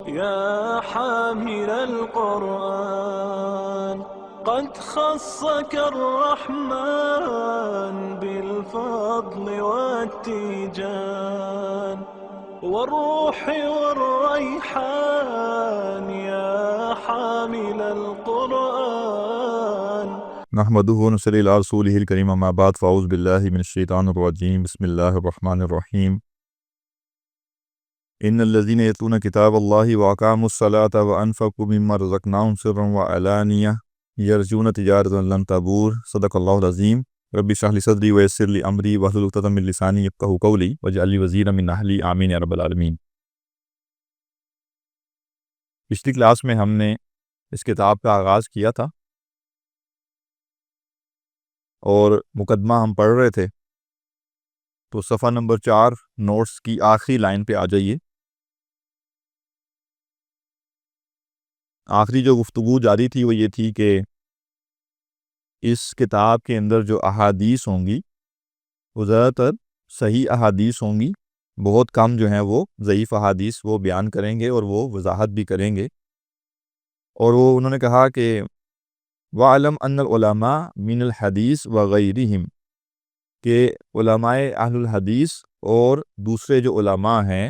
يا حامل القرآن قد خصك الرحمن بالفضل والتيجان والروح والريحان يا حامل القرآن. نحمده ونصلي على رسوله الكريم اما بعد فاعوذ بالله من الشيطان الرجيم بسم الله الرحمن الرحيم ان الذين يتلون كتاب الله واقاموا الصلاة وانفقوا مما رزقناهم سرا وعلانية يرجون تجارة لن تبور صدق الله العظيم. رب اشرح لي صدري ويسر لي امري واحلل عقدة من لساني يفقهوا قولي واجعل لي وزيرا من اهلي آمين یا رب العالمین. پچھلی کلاس میں ہم نے اس کتاب کا آغاز کیا تھا اور مقدمہ ہم پڑھ رہے تھے، تو صفحہ نمبر 4 نوٹس کی آخری لائن پہ آ جائیے. آخری جو گفتگو جاری تھی وہ یہ تھی کہ اس کتاب کے اندر جو احادیث ہوں گی وہ زیادہ تر صحیح احادیث ہوں گی، بہت کم جو ہیں وہ ضعیف احادیث وہ بیان کریں گے اور وہ وضاحت بھی کریں گے. اور وہ انہوں نے کہا کہ وَعَلَمْ أَنَّ الْعُلَمَاءَ مِنَ الْحَدِيثِ وَغَيْرِهِمْ، کہ علماء اہل الحدیث اور دوسرے جو علماء ہیں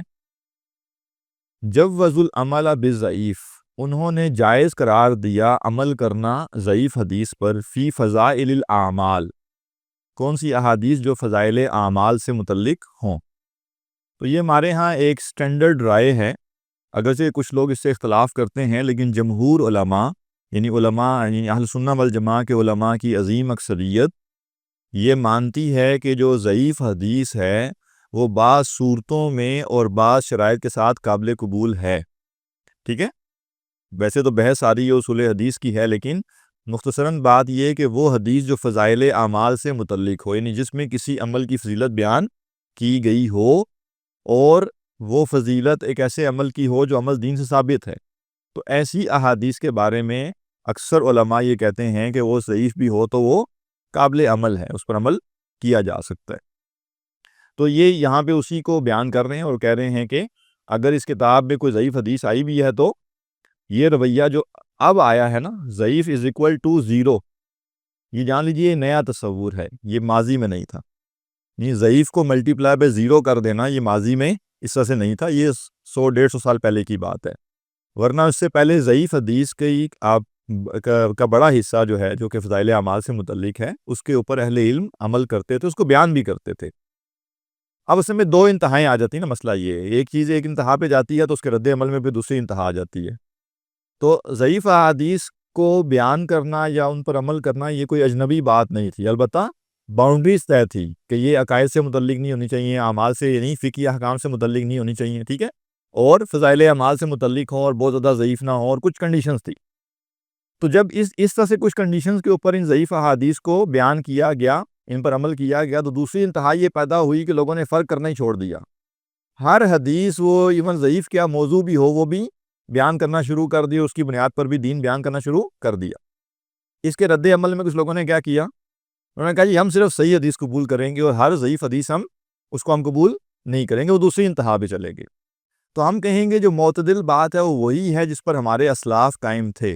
جوّزوا العمل بالضعیف، انہوں نے جائز قرار دیا عمل کرنا ضعیف حدیث پر فی فضائل الاعمال، کون سی احادیث جو فضائل اعمال سے متعلق ہوں. تو یہ ہمارے ہاں ایک سٹینڈرڈ رائے ہے، اگرچہ کچھ لوگ اس سے اختلاف کرتے ہیں، لیکن جمہور علماء یعنی اہل سنہ والجماعہ کے علماء کی عظیم اکثریت یہ مانتی ہے کہ جو ضعیف حدیث ہے وہ بعض صورتوں میں اور بعض شرائط کے ساتھ قابل قبول ہے. ٹھیک ہے، ویسے تو بحث ساری اصول حدیث کی ہے، لیکن مختصراً بات یہ ہے کہ وہ حدیث جو فضائل اعمال سے متعلق ہو، یعنی جس میں کسی عمل کی فضیلت بیان کی گئی ہو اور وہ فضیلت ایک ایسے عمل کی ہو جو عمل دین سے ثابت ہے، تو ایسی احادیث کے بارے میں اکثر علماء یہ کہتے ہیں کہ وہ ضعیف بھی ہو تو وہ قابل عمل ہے، اس پر عمل کیا جا سکتا ہے. تو یہ یہاں پہ اسی کو بیان کر رہے ہیں اور کہہ رہے ہیں کہ اگر اس کتاب میں کوئی ضعیف حدیث آئی بھی ہے تو یہ رویہ جو اب آیا ہے نا، ضعیف از اکول ٹو 0، یہ جان لیجیے یہ نیا تصور ہے، یہ ماضی میں نہیں تھا. یہ ضعیف کو ملٹی پلائی بائی 0 کر دینا یہ ماضی میں اس طرح سے نہیں تھا، یہ 100-150 سال پہلے کی بات ہے. ورنہ اس سے پہلے ضعیف حدیث کا بڑا حصہ جو ہے جو کہ فضائل اعمال سے متعلق ہے اس کے اوپر اہل علم عمل کرتے تھے، اس کو بیان بھی کرتے تھے. اب اس میں 2 انتہائیں آ جاتی ہیں نا، مسئلہ یہ ہے ایک چیز ایک انتہا پہ جاتی ہے تو اس کے رد عمل میں پھر دوسری انتہا آ جاتی ہے. تو ضعیف احادیث کو بیان کرنا یا ان پر عمل کرنا یہ کوئی اجنبی بات نہیں تھی، البتہ باؤنڈریز طے تھی کہ یہ عقائد سے متعلق نہیں ہونی چاہیے، اعمال سے یعنی فقہی احکام سے متعلق نہیں ہونی چاہیے، ٹھیک ہے، اور فضائل اعمال سے متعلق ہوں اور بہت زیادہ ضعیف نہ ہوں، اور کچھ کنڈیشنز تھی. تو جب اس طرح سے کچھ کنڈیشنز کے اوپر ان ضعیف احادیث کو بیان کیا گیا، ان پر عمل کیا گیا، تو دوسری انتہا یہ پیدا ہوئی کہ لوگوں نے فرق کرنا ہی چھوڑ دیا. ہر حدیث وہ ایون ضعیف کیا موضوع بھی ہو وہ بھی بیان کرنا شروع کر دیا، اس کی بنیاد پر بھی دین بیان کرنا شروع کر دیا. اس کے رد عمل میں کچھ لوگوں نے کیا کیا، انہوں نے کہا جی ہم صرف صحیح حدیث قبول کریں گے اور ہر ضعیف حدیث ہم قبول نہیں کریں گے، وہ دوسری انتہا پہ چلے گے. تو ہم کہیں گے جو معتدل بات ہے وہ وہی ہے جس پر ہمارے اسلاف قائم تھے.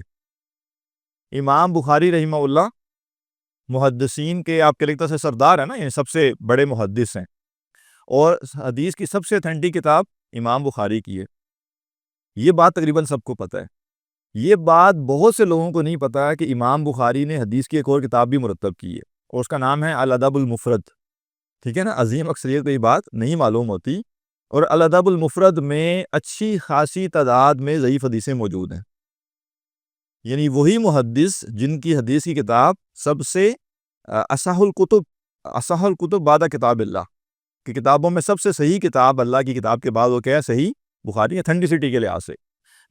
امام بخاری رحمہ اللہ محدثین کے آپ کے لکھتا سے سردار ہے نا، یعنی سب سے بڑے محدث ہیں، اور حدیث کی سب سے اتھینٹک کتاب امام بخاری کی ہے. یہ بات تقریباً سب کو پتہ ہے. یہ بات بہت سے لوگوں کو نہیں پتہ ہے کہ امام بخاری نے حدیث کی ایک اور کتاب بھی مرتب کی ہے اور اس کا نام ہے الادب المفرد. ٹھیک ہے نا، عظیم اکثریت کو یہ بات نہیں معلوم ہوتی. اور الادب المفرد میں اچھی خاصی تعداد میں ضعیف حدیثیں موجود ہیں، یعنی وہی محدث جن کی حدیث کی کتاب سب سے اصح الکتب بعد کتاب اللہ، کی کتابوں میں سب سے صحیح کتاب اللہ کی کتاب کے بعد وہ کیا ہے، صحیح بخاری، اتھینٹسٹی کے لحاظ سے.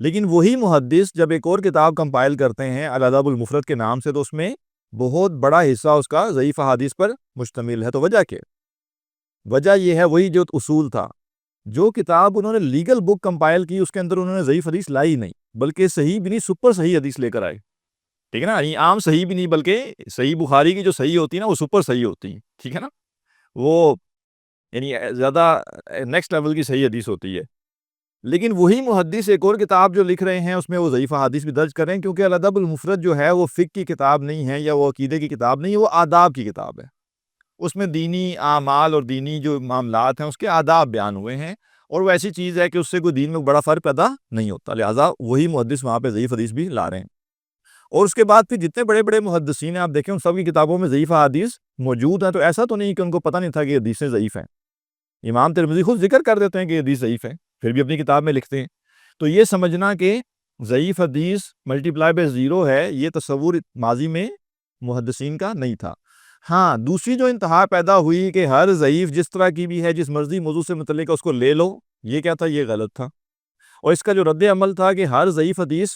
لیکن وہی محدث جب ایک اور کتاب کمپائل کرتے ہیں الادب المفرد کے نام سے، تو اس میں بہت بڑا حصہ اس کا ضعیف احادیث پر مشتمل ہے. تو وجہ کیا؟ وجہ یہ ہے وہی جو اصول تھا. جو کتاب انہوں نے لیگل بک کمپائل کی اس کے اندر انہوں نے ضعیف حدیث لائی نہیں، بلکہ صحیح بھی نہیں سپر صحیح حدیث لے کر آئے. ٹھیک ہے نا، یہ عام صحیح بھی نہیں بلکہ صحیح بخاری کی جو صحیح ہوتی ہے نا وہ سپر صحیح ہوتی ہے. ٹھیک ہے نا، وہ یعنی زیادہ نیکسٹ لیول کی صحیح حدیث ہوتی ہے. لیکن وہی محدث ایک اور کتاب جو لکھ رہے ہیں اس میں وہ ضعیف احادیث بھی درج کر رہے ہیں، کیونکہ الادب المفرد جو ہے وہ فقہ کی کتاب نہیں ہے یا وہ عقیدے کی کتاب نہیں ہے، وہ آداب کی کتاب ہے۔ اس میں دینی اعمال اور دینی جو معاملات ہیں اس کے آداب بیان ہوئے ہیں، اور وہ ایسی چیز ہے کہ اس سے کوئی دین میں بڑا فرق پیدا نہیں ہوتا، لہٰذا وہی محدث وہاں پہ ضعیف حدیث بھی لا رہے ہیں۔ اور اس کے بعد پھر جتنے بڑے بڑے محدثین ہیں آپ دیکھیں ان سب کی کتابوں میں ضعیف احادیث موجود ہیں، تو ایسا تو نہیں کہ ان کو پتہ نہیں تھا کہ یہ حدیثیں ضعیف ہیں۔ امام ترمذی خود ذکر کر دیتے ہیں کہ یہ حدیث ضعیف ہے، پھر بھی اپنی کتاب میں لکھتے ہیں۔ تو یہ سمجھنا کہ ضعیف حدیث ملٹیپلائی بائی 0 ہے، یہ تصور ماضی میں محدثین کا نہیں تھا۔ ہاں، دوسری جو انتہا پیدا ہوئی کہ ہر ضعیف جس طرح کی بھی ہے، جس مرضی موضوع سے متعلق ہے اس کو لے لو، یہ کیا تھا؟ یہ غلط تھا۔ اور اس کا جو رد عمل تھا کہ ہر ضعیف حدیث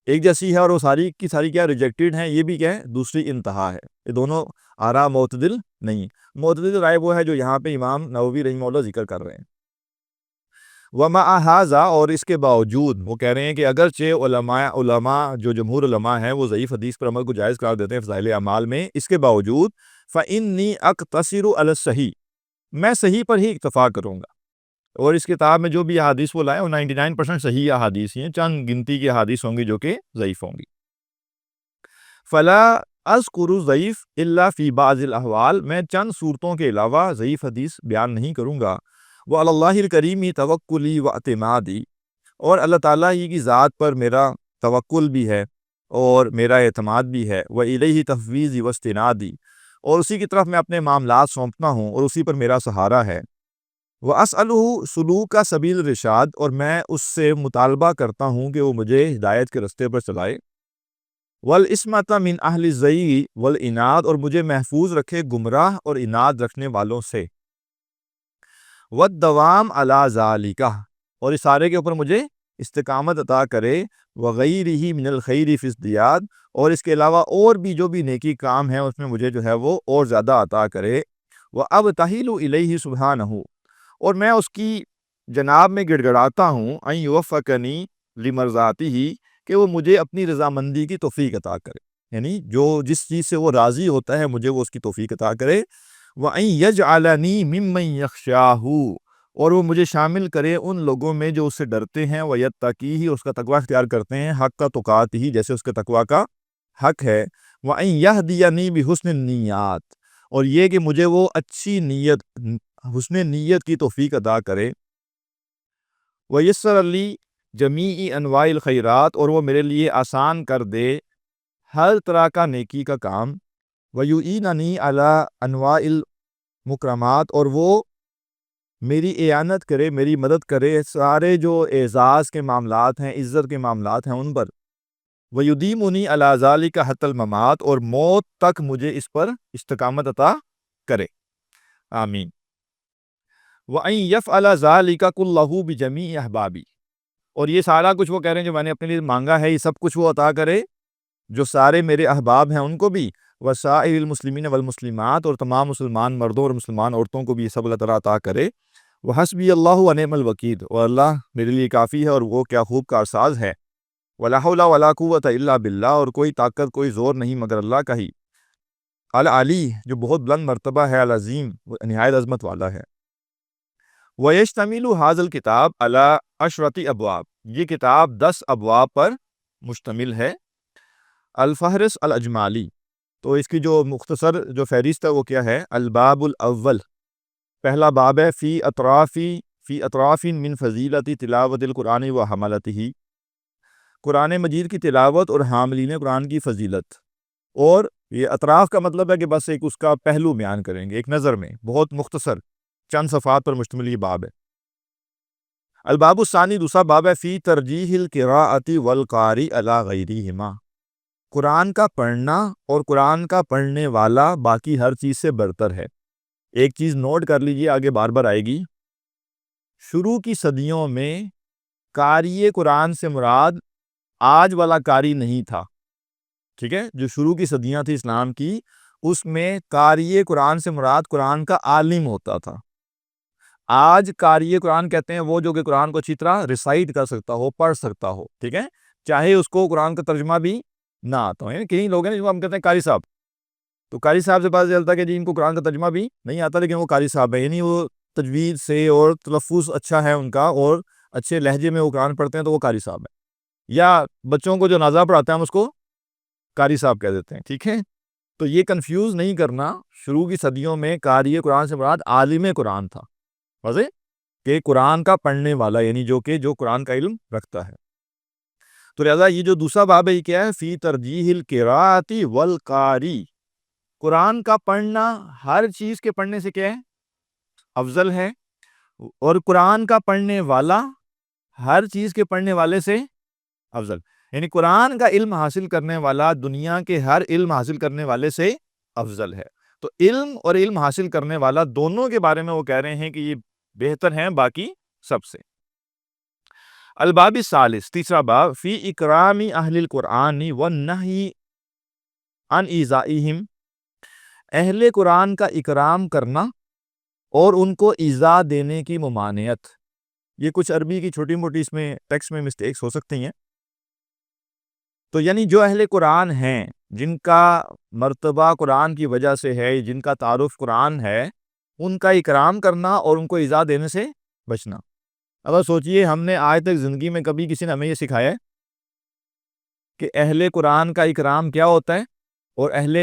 ایک جیسی ہے اور وہ ساری کی ساری کیا ریجیکٹڈ ہیں، یہ بھی کیا ہے؟ دوسری انتہا ہے۔ یہ دونوں آراء معتدل نہیں۔ معتدل رائے وہ ہے جو یہاں پہ امام نووی رحمہ اللہ ذکر کر رہے ہیں۔ وَمَعَ هَذَا، اور اس کے باوجود وہ کہہ رہے ہیں کہ اگرچہ علماء جو جمہور علماء ہیں وہ ضعیف حدیث پر عمل کو جائز قرار دیتے ہیں فضائل اعمال میں، اس کے باوجود فَإِنِّي أَقْتَصِرُ عَلَى الصَّحِيحِ، میں صحیح پر ہی اکتفا کروں گا۔ اور اس کتاب میں جو بھی احادیث وہ لائے وہ 99% صحیح احادیث ہی ہیں، چند گنتی کی احادیث ہوں گی جو کہ ضعیف ہوں گی۔ فَلَا أَذْكُرُ ضعیف إِلَّا فِي بَعْضِ الْأَحْوَالِ، میں چند صورتوں کے علاوہ ضعیف حدیث بیان نہیں کروں گا۔ وَعَلَى اللَّهِ الْكَرِيمِ تَوَكُّلِي وَاعْتِمَادِي، اور اللہ تعالیٰ ہی کی ذات پر میرا توکل بھی ہے اور میرا اعتماد بھی ہے۔ وَإِلَيْهِ تَفْوِيضِي وَاسْتِنَادِي، اور اسی کی طرف میں اپنے معاملات سونپتا ہوں اور اسی پر میرا سہارا ہے۔ وَأَسْأَلُهُ سُلُوكَ سَبِيلِ الرِّشَاد، اور میں اس سے مطالبہ کرتا ہوں کہ وہ مجھے ہدایت کے رستے پر چلائے۔ وَالْإِسْمَةَ مِنْ أَهْلِ الزَّيِّغِ وَالْإِنَادِ، اور مجھے محفوظ رکھے گمراہ اور اناد رکھنے والوں سے۔ وَالدَّوَامَ عَلَى ذَلِكَ، اور اس سارے کے اوپر مجھے استقامت عطا کرے۔ وَغَيْرِهِ مِنَ الْخَيْرِ فِي ازْدِيَادٍ، اور اس کے علاوہ اور بھی جو بھی نیکی کام ہیں اس میں مجھے جو ہے وہ اور زیادہ عطا کرے۔ وَأَبْتَهِلُ إِلَيْهِ سُبْحَانَهُ، اور میں اس کی جناب میں گڑ گڑاتا ہوں أَن يُوَفِّقَنِي لِمَرْضَاتِهِ، کہ وہ مجھے اپنی رضامندی کی توفیق عطا کرے، یعنی جو جس چیز سے وہ راضی ہوتا ہے مجھے وہ اس کی توفیق عطا کرے۔ وَأَن يَجْعَلَنِي مِمَّن يَخْشَاهُ، اور وہ مجھے شامل کرے ان لوگوں میں جو اس سے ڈرتے ہیں، وَيَتَّقِيهِ، اس کا تقوی اختیار کرتے ہیں، حق تقاتہ، جیسے اس کے تقوی کا حق ہے۔ وَأَن يَهْدِيَنِي بِحُسْنِ النِّيَّاتِ، اور یہ کہ مجھے وہ اچھی نیت، حسن نیت کی توفیق عطا کرے۔ وَيَسَّرَ لِي جَمِيعِ أَنْوَاعِ الْخَيْرَاتِ، اور وہ میرے لیے آسان کر دے ہر طرح کا نیکی کا کام۔ وَيُعِينَنِي عَلَىٰ أَنْوَاعِ الْمُكْرَمَاتِ، اور وہ میری اعانت کرے، میری مدد کرے سارے جو اعزاز کے معاملات ہیں، عزت کے معاملات ہیں ان پر۔ وَيُدِيمُنِي عَلَىٰ ذَلِكَ حَتَّى الْمَمَاتِ، اور موت تک مجھے اس پر استقامت عطا کرے، آمین۔ وَأَن يَفْعَلَ ذَلِكَ كُلَّهُ بِجَمِيعِ أَحْبَابِي، اور یہ سارا کچھ وہ کہہ رہے ہیں جو میں نے اپنے لیے مانگا ہے، یہ سب کچھ وہ عطا کرے جو سارے میرے احباب ہیں ان کو بھی، وَسَائِرِ الْمُسْلِمِينَ وَالْمُسْلِمَاتِ، اور تمام مسلمان مردوں اور مسلمان عورتوں کو بھی یہ سب اللہ تعالیٰ عطا کرے۔ وَحَسْبِيَ اللَّهُ وَنِعْمَ الْوَكِيلُ، اور اللہ میرے لیے کافی ہے اور وہ کیا خوب کارساز ہے۔ وَلَا حَوْلَ وَلَا قُوَّةَ إِلَّا بِاللَّهِ، اور کوئی طاقت کوئی زور نہیں مگر اللہ کا ہی۔ العلی، جو بہت بلند مرتبہ ہے، العظیم، وہ نہایت عظمت والا ہے۔ وَيَشْتَمِلُ هَذَا الْكِتَابُ عَلَىٰ 10 أبواب، یہ کتاب 10 ابواب پر مشتمل ہے۔ الفہرس الاجمالی، تو اس کی جو مختصر جو فہرست ہے وہ کیا ہے؟ الباب الاول، پہلا باب ہے فی اطراف من فضیلت تلاوت القرآن و حملتہ، قرآن مجید کی تلاوت اور حاملین قرآن کی فضیلت۔ اور یہ اطراف کا مطلب ہے کہ بس ایک اس کا پہلو بیان کریں گے ایک نظر میں، بہت مختصر چند صفحات پر مشتمل یہ باب ہے۔ الباب الثانی، دوسرا باب ہے فی ترجیح القراءۃ والقاری علی غیرہما، قرآن کا پڑھنا اور قرآن کا پڑھنے والا باقی ہر چیز سے برتر ہے۔ ایک چیز نوٹ کر لیجئے، آگے بار بار آئے گی۔ شروع کی صدیوں میں قاری قرآن سے مراد آج والا قاری نہیں تھا، ٹھیک ہے؟ جو شروع کی صدیاں تھی اسلام کی، اس میں قاری قرآن سے مراد قرآن کا عالم ہوتا تھا۔ آج قاری قرآن کہتے ہیں وہ جو کہ قرآن کو اچھی طرح ریسائٹ کر سکتا ہو، پڑھ سکتا ہو، ٹھیک ہے، چاہے اس کو قرآن کا ترجمہ بھی نہ آتا ہو۔ یعنی کئی لوگ ہیں جن کو ہم کہتے ہیں قاری صاحب، تو قاری صاحب سے پتہ چلتا ہے کہ جی ان کو قرآن کا ترجمہ بھی نہیں آتا لیکن وہ قاری صاحب ہے، یعنی وہ تجوید سے اور تلفظ اچھا ہے ان کا اور اچھے لہجے میں وہ قرآن پڑھتے ہیں تو وہ قاری صاحب ہیں، یا بچوں کو جو نازا پڑھاتے ہیں ہم اس کو قاری صاحب کہہ دیتے ہیں، ٹھیک ہے؟ تو یہ کنفیوز نہیں کرنا، شروع کی صدیوں میں قاری قرآن سے مراد عالم قرآن تھا، واضح کہ قرآن کا پڑھنے والا، یعنی جو قرآن کا علم رکھتا ہے۔ تو لہٰذا یہ جو دوسرا باب ہے یہ کیا ہے؟ فی ترجیح القراءۃ والقاری، قرآن کا پڑھنا ہر چیز کے پڑھنے سے کیا ہے؟ افضل ہے، اور قرآن کا پڑھنے والا ہر چیز کے پڑھنے والے سے افضل، یعنی قرآن کا علم حاصل کرنے والا دنیا کے ہر علم حاصل کرنے والے سے افضل ہے۔ تو علم اور علم حاصل کرنے والا دونوں کے بارے میں وہ کہہ رہے ہیں کہ یہ بہتر ہیں باقی سب سے۔ الباب الثالث، تیسرا باب، فی اکرام اہل القرآن والنہی عن ایذائہم، اہل قرآن کا اکرام کرنا اور ان کو ایذا دینے کی ممانعت۔ یہ کچھ عربی کی چھوٹی موٹی اس میں ٹیکسٹ میں مسٹیکس ہو سکتی ہیں۔ تو یعنی جو اہل قرآن ہیں، جن کا مرتبہ قرآن کی وجہ سے ہے، جن کا تعارف قرآن ہے، ان کا اکرام کرنا اور ان کو ایذا دینے سے بچنا۔ اگر سوچئے ہم نے آج تک زندگی میں کبھی کسی نے ہمیں یہ سکھایا ہے کہ اہل قرآن کا اکرام کیا ہوتا ہے اور اہل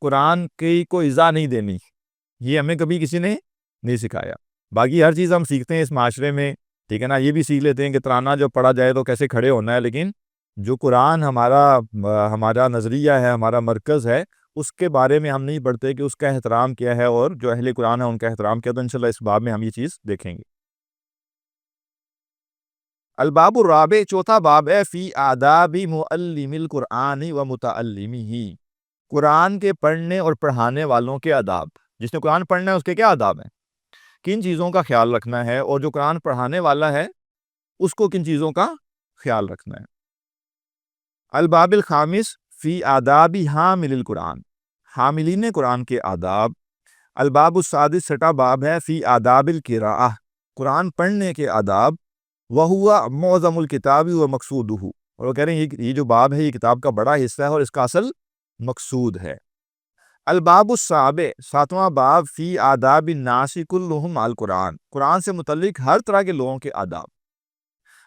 قرآن کی کو ایذا نہیں دینی؟ یہ ہمیں کبھی کسی نے نہیں سکھایا۔ باقی ہر چیز ہم سیکھتے ہیں اس معاشرے میں، ٹھیک ہے نا، یہ بھی سیکھ لیتے ہیں کہ ترانہ جب پڑھا جائے تو کیسے کھڑے ہونا ہے، لیکن جو قرآن ہمارا نظریہ ہے، ہمارا مرکز ہے، اس کے بارے میں ہم نہیں پڑھتے کہ اس کا احترام کیا ہے اور جو اہل قرآن ہے ان کا احترام کیا۔ تو انشاءاللہ اس باب میں ہم یہ چیز دیکھیں گے۔ الباب الرابع، چوتھا باب ہے، فی آداب معلم القرآن و متعلمہ، قرآن کے پڑھنے اور پڑھانے والوں کے آداب۔ جس نے قرآن پڑھنا ہے اس کے کیا آداب ہیں، کن چیزوں کا خیال رکھنا ہے، اور جو قرآن پڑھانے والا ہے اس کو کن چیزوں کا خیال رکھنا ہے۔ الباب الخامس، فی آداب حامل القرآن، حاملین قرآن کے آداب۔ الباب السادس، چھٹا باب ہے، فی آداب القراءہ، قرآن پڑھنے کے آداب۔ وہوا معظم الکتاب و مقصودہ، اور وہ کہہ رہے ہیں یہ جو باب ہے یہ کتاب کا بڑا حصہ ہے اور اس کا اصل مقصود ہے۔ الباب السابع، ساتواں باب، فی آداب الناس کلہم مع القرآن، قرآن سے متعلق ہر طرح کے لوگوں کے آداب۔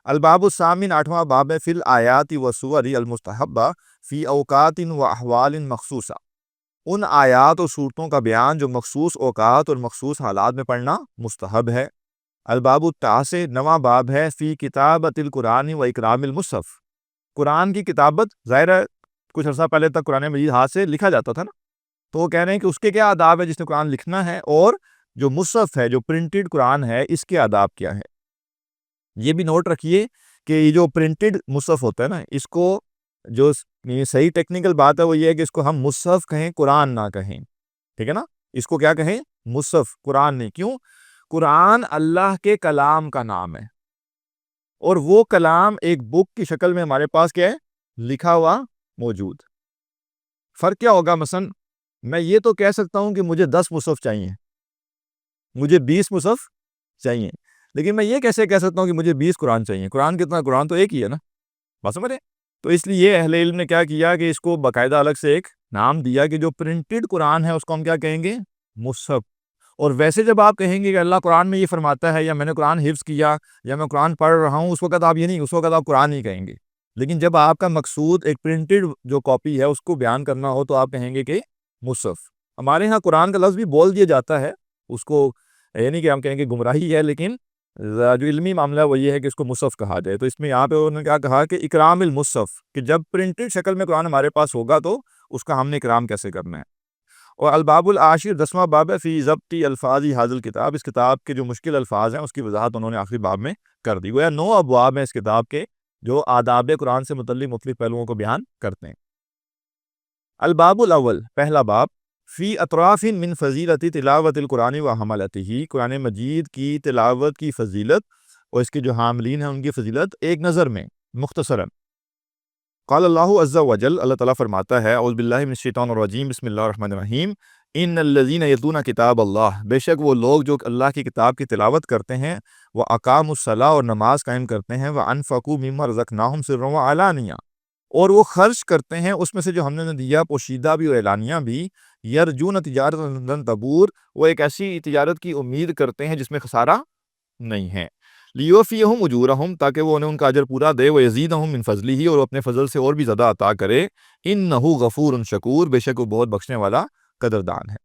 الباب الثامن، آٹھواں باب ہے، فی الآیات والسور المستحبہ فی اوقات و احوال مخصوصہ، ان آیات اور صورتوں کا بیان جو مخصوص اوقات اور مخصوص حالات میں پڑھنا مستحب ہے۔ الباب التاسع، نواں باب ہے، فی کتابت القرآن و اکرام المصحف، قرآن کی کتابت، ظاہر ہے کچھ عرصہ پہلے تک قرآن مجید ہاتھ سے لکھا جاتا تھا نا، تو وہ کہہ رہے ہیں کہ اس کے کیا آداب ہے جس نے قرآن لکھنا ہے، اور جو مصحف ہے، جو پرنٹڈ قرآن ہے، اس کے آداب کیا ہے۔ یہ بھی نوٹ رکھیے کہ یہ جو پرنٹڈ مصحف ہوتا ہے نا، اس کو جو صحیح ٹیکنیکل بات ہے وہ یہ ہے کہ اس کو ہم مصحف کہیں، قرآن نہ کہیں، ٹھیک ہے نا، اس کو کیا کہیں؟ مصحف، قرآن نہیں۔ کیوں؟ قرآن اللہ کے کلام کا نام ہے، اور وہ کلام ایک بک کی شکل میں ہمارے پاس کیا ہے؟ لکھا ہوا موجود۔ فرق کیا ہوگا؟ مثلا میں یہ تو کہہ سکتا ہوں کہ مجھے 10 مصحف چاہیے، مجھے 20 مصحف چاہیے، لیکن میں یہ کیسے کہہ سکتا ہوں کہ مجھے 20 قرآن چاہیے؟ قرآن کتنا؟ قرآن تو ایک ہی ہے نا، بات سمجھے؟ تو اس لیے اہل علم نے کیا کیا کہ اس کو باقاعدہ الگ سے ایک نام دیا کہ جو پرنٹڈ قرآن ہے اس کو ہم کیا کہیں گے؟ مصحف۔ اور ویسے جب آپ کہیں گے کہ اللہ قرآن میں یہ فرماتا ہے، یا میں نے قرآن حفظ کیا، یا میں قرآن پڑھ رہا ہوں، اس وقت آپ یہ نہیں، اس وقت آپ قرآن نہیں کہیں گے۔ لیکن جب آپ کا مقصود ایک پرنٹڈ جو کاپی ہے اس کو بیان کرنا ہو تو آپ کہیں گے کہ مصحف۔ ہمارے ہاں قرآن کا لفظ بھی بول دیا جاتا ہے، اس کو یہ نہیں کہ ہم کہیں گے گمراہی ہے، لیکن جو علمی معاملہ وہ یہ ہے کہ اس کو مصحف کہا جائے۔ تو اس میں یہاں پہ انہوں نے کیا کہا کہ اکرام المصحف، کہ جب پرنٹڈ شکل میں قرآن ہمارے پاس ہوگا تو اس کا ہم نے اکرام کیسے کرنا ہے۔ اور الباب العاشر، 10واں باب ہے، فی ضبط الفاظ ھذا الکتاب، اس کتاب کے جو مشکل الفاظ ہیں اس کی وضاحت انہوں نے آخری باب میں کر دی۔ گویا 9 ابواب ہیں اس کتاب کے جو آداب قرآن سے متعلق مختلف پہلوؤں کو بیان کرتے ہیں۔ الباب الاول، پہلا باب، فی اطراف من فضیلت تلاوت القرآن و حملتہ، قرآن مجید کی تلاوت کی فضیلت اور اس کے جو حاملین ہیں ان کی فضیلت ایک نظر میں مختصراً۔ قال اللہ عز وجل، اللہ تعالیٰ فرماتا ہے، اعوذ باللہ من الشیطان الرجیم، بسم اللہ الرحمن الرحیم، ان الذین یتلون کتاب اللہ، بے شک وہ لوگ جو اللہ کی کتاب کی تلاوت کرتے ہیں، وہ اقاموا الصلاۃ، اور نماز قائم کرتے ہیں، وانفقوا مما رزقناہم سرا وعلانیہ، اور وہ خرچ کرتے ہیں اس میں سے جو ہم نے دیا، پوشیدہ بھی اور اعلانیہ بھی، یرجون تجارتا لن تبور، وہ ایک ایسی تجارت کی امید کرتے ہیں جس میں خسارہ نہیں ہے۔ لیوفیہم اجورہم، تاکہ وہ انہیں ان کا اجر پورا دے، ویزیدہم من فضلہ، اور اپنے فضل سے اور بھی زیادہ عطا کرے، انہ غفور شکور، بے شک وہ بہت بخشنے والا قدردان ہے۔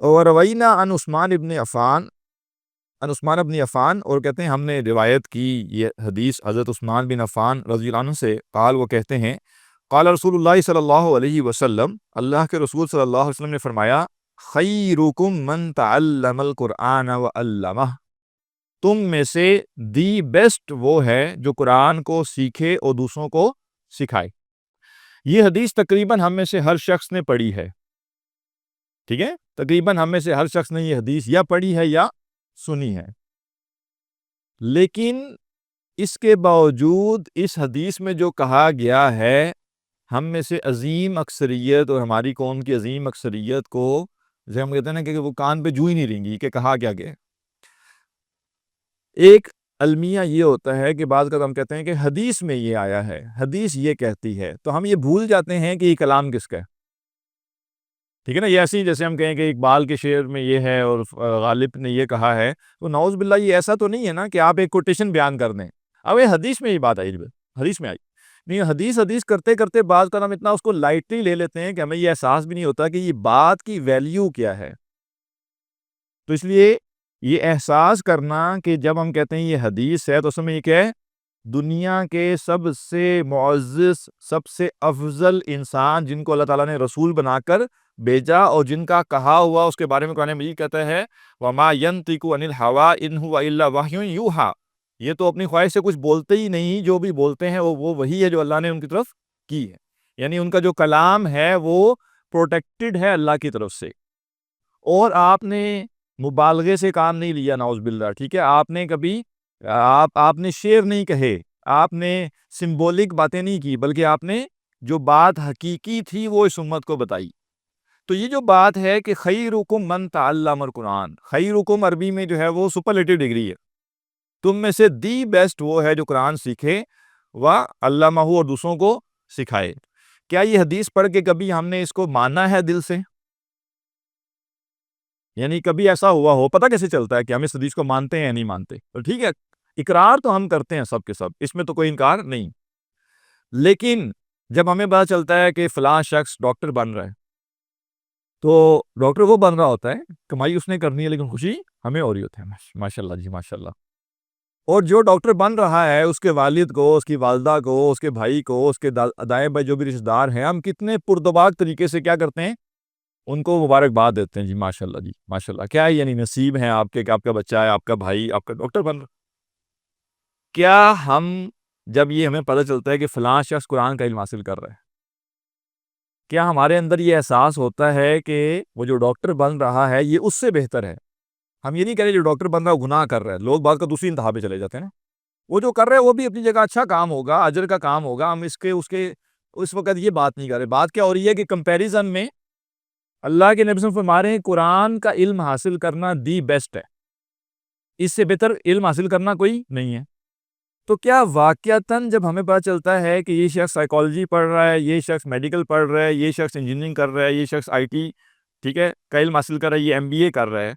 اور روینہ عن عثمان ابن عفان، اور کہتے ہیں ہم نے روایت کی یہ حدیث حضرت عثمان بن عفان رضی اللہ عنہ سے، قال وہ کہتے ہیں قال رسول اللہ صلی اللہ علیہ وسلم، اللہ کے رسول صلی اللہ علیہ وسلم نے فرمایا، خیرکم من تعلم القرآن وعلمہ، تم میں سے دی بیسٹ وہ ہے جو قرآن کو سیکھے اور دوسروں کو سکھائے۔ یہ حدیث تقریباً ہم میں سے ہر شخص نے پڑھی ہے، ٹھیک ہے، تقریباً ہم میں سے ہر شخص نے یہ حدیث یا پڑھی ہے یا سنی ہے، لیکن اس کے باوجود اس حدیث میں جو کہا گیا ہے، ہم میں سے عظیم اکثریت اور ہماری قوم کی عظیم اکثریت کو، جیسے ہم کہتے ہیں نا کہ وہ کان پہ جو ہی نہیں رہیں کہ کہا کیا گیا۔ ایک المیہ یہ ہوتا ہے کہ بعض کا ہم کہتے ہیں کہ حدیث میں یہ آیا ہے، حدیث یہ کہتی ہے، تو ہم یہ بھول جاتے ہیں کہ یہ کلام کس کا ہے، ٹھیک ہے نا۔ یہ ایسے ہی جیسے ہم کہیں کہ اقبال کے شعر میں یہ ہے اور غالب نے یہ کہا ہے، تو نعوذ باللہ یہ ایسا تو نہیں ہے نا کہ آپ ایک کوٹیشن بیان کر دیں، اب یہ حدیث میں یہ بات آئی، حدیث میں آئی نہیں، حدیث کرتے کرتے بعض کا ہم اتنا اس کو لائٹلی لے لیتے ہیں کہ ہمیں یہ احساس بھی نہیں ہوتا کہ یہ بات کی ویلیو کیا ہے۔ تو اس لیے یہ احساس کرنا کہ جب ہم کہتے ہیں یہ حدیث ہے تو اس میں یہ کیا ہے، دنیا کے سب سے معزز، سب سے افضل انسان جن کو اللہ تعالیٰ نے رسول بنا کر بھیجا اور جن کا کہا ہوا اس کے بارے میں قرآن مجید کہتا ہے وَمَا يَنطِقُ عَنِ الْهَوَىٰ إِنْ هُوَ إِلَّا وَحْيٌ يُوحَىٰ، یہ تو اپنی خواہش سے کچھ بولتے ہی نہیں، جو بھی بولتے ہیں وہ وہی ہے جو اللہ نے ان کی طرف کی ہے، یعنی ان کا جو کلام ہے وہ پروٹیکٹڈ ہے اللہ کی طرف سے، اور آپ نے مبالغے سے کام نہیں لیا، نعوذ باللہ، ٹھیک ہے، آپ نے کبھی آپ نے شعر نہیں کہے، آپ نے سمبولک باتیں نہیں کی، بلکہ آپ نے جو بات حقیقی تھی وہ اس امت کو بتائی۔ تو یہ جو بات ہے کہ خیرکم من تعلم القرآن، خیرکم عربی میں جو ہے وہ سپرلیٹو ڈگری ہے، تم میں سے دی بیسٹ وہ ہے جو قرآن سیکھے وعلمہ، اور دوسروں کو سکھائے۔ کیا یہ حدیث پڑھ کے کبھی ہم نے اس کو مانا ہے دل سے؟ یعنی کبھی ایسا ہوا ہو، پتہ کیسے چلتا ہے کہ ہم اس حدیث کو مانتے ہیں یا نہیں مانتے؟ تو ٹھیک ہے، اقرار تو ہم کرتے ہیں سب کے سب، اس میں تو کوئی انکار نہیں، لیکن جب ہمیں پتہ چلتا ہے کہ فلاں شخص ڈاکٹر بن رہا ہے، تو ڈاکٹر وہ بن رہا ہوتا ہے، کمائی اس نے کرنی ہے، لیکن خوشی ہمیں ہو رہی ہوتی ہے، ماشاءاللہ جی ماشاءاللہ۔ اور جو ڈاکٹر بن رہا ہے، اس کے والد کو، اس کی والدہ کو، اس کے بھائی کو، اس کے دائیں بھائی جو بھی رشتہ دار ہیں، ہم کتنے پردباغ طریقے سے کیا کرتے ہیں، ان کو مبارکباد دیتے ہیں، جی ماشاءاللہ جی ماشاءاللہ، کیا ہے، یعنی نصیب ہیں آپ کے کہ آپ کا بچہ ہے، آپ کا بھائی آپ کا ڈاکٹر بن رہا۔ کیا ہم جب یہ ہمیں پتہ چلتا ہے کہ فلاں شخص قرآن کا علم حاصل کر رہا ہے، کیا ہمارے اندر یہ احساس ہوتا ہے کہ وہ جو ڈاکٹر بن رہا ہے یہ اس سے بہتر ہے؟ ہم یہ نہیں کہہ رہے جو ڈاکٹر بن رہا ہے گناہ کر رہا ہے، لوگ بات کا دوسری انتہا پہ چلے جاتے ہیں نا، وہ جو کر رہے ہیں وہ بھی اپنی جگہ اچھا کام ہوگا، اجر کا کام ہوگا، ہم اس وقت یہ بات نہیں کر رہے، بات کیا ہو رہی ہے کہ کمپیریزن میں اللہ کے نبی صلی اللہ علیہ وسلم فرما رہے ہیں قرآن کا علم حاصل کرنا دی بیسٹ ہے، اس سے بہتر علم حاصل کرنا کوئی نہیں ہے۔ تو کیا واقعتاً جب ہمیں پتہ چلتا ہے کہ یہ شخص سائیکالوجی پڑھ رہا ہے، یہ شخص میڈیکل پڑھ رہا ہے، یہ شخص انجینئرنگ کر رہا ہے، یہ شخص آئی ٹی، ٹھیک ہے، کا علم حاصل کر رہا ہے، یہ MBA کر رہا ہے،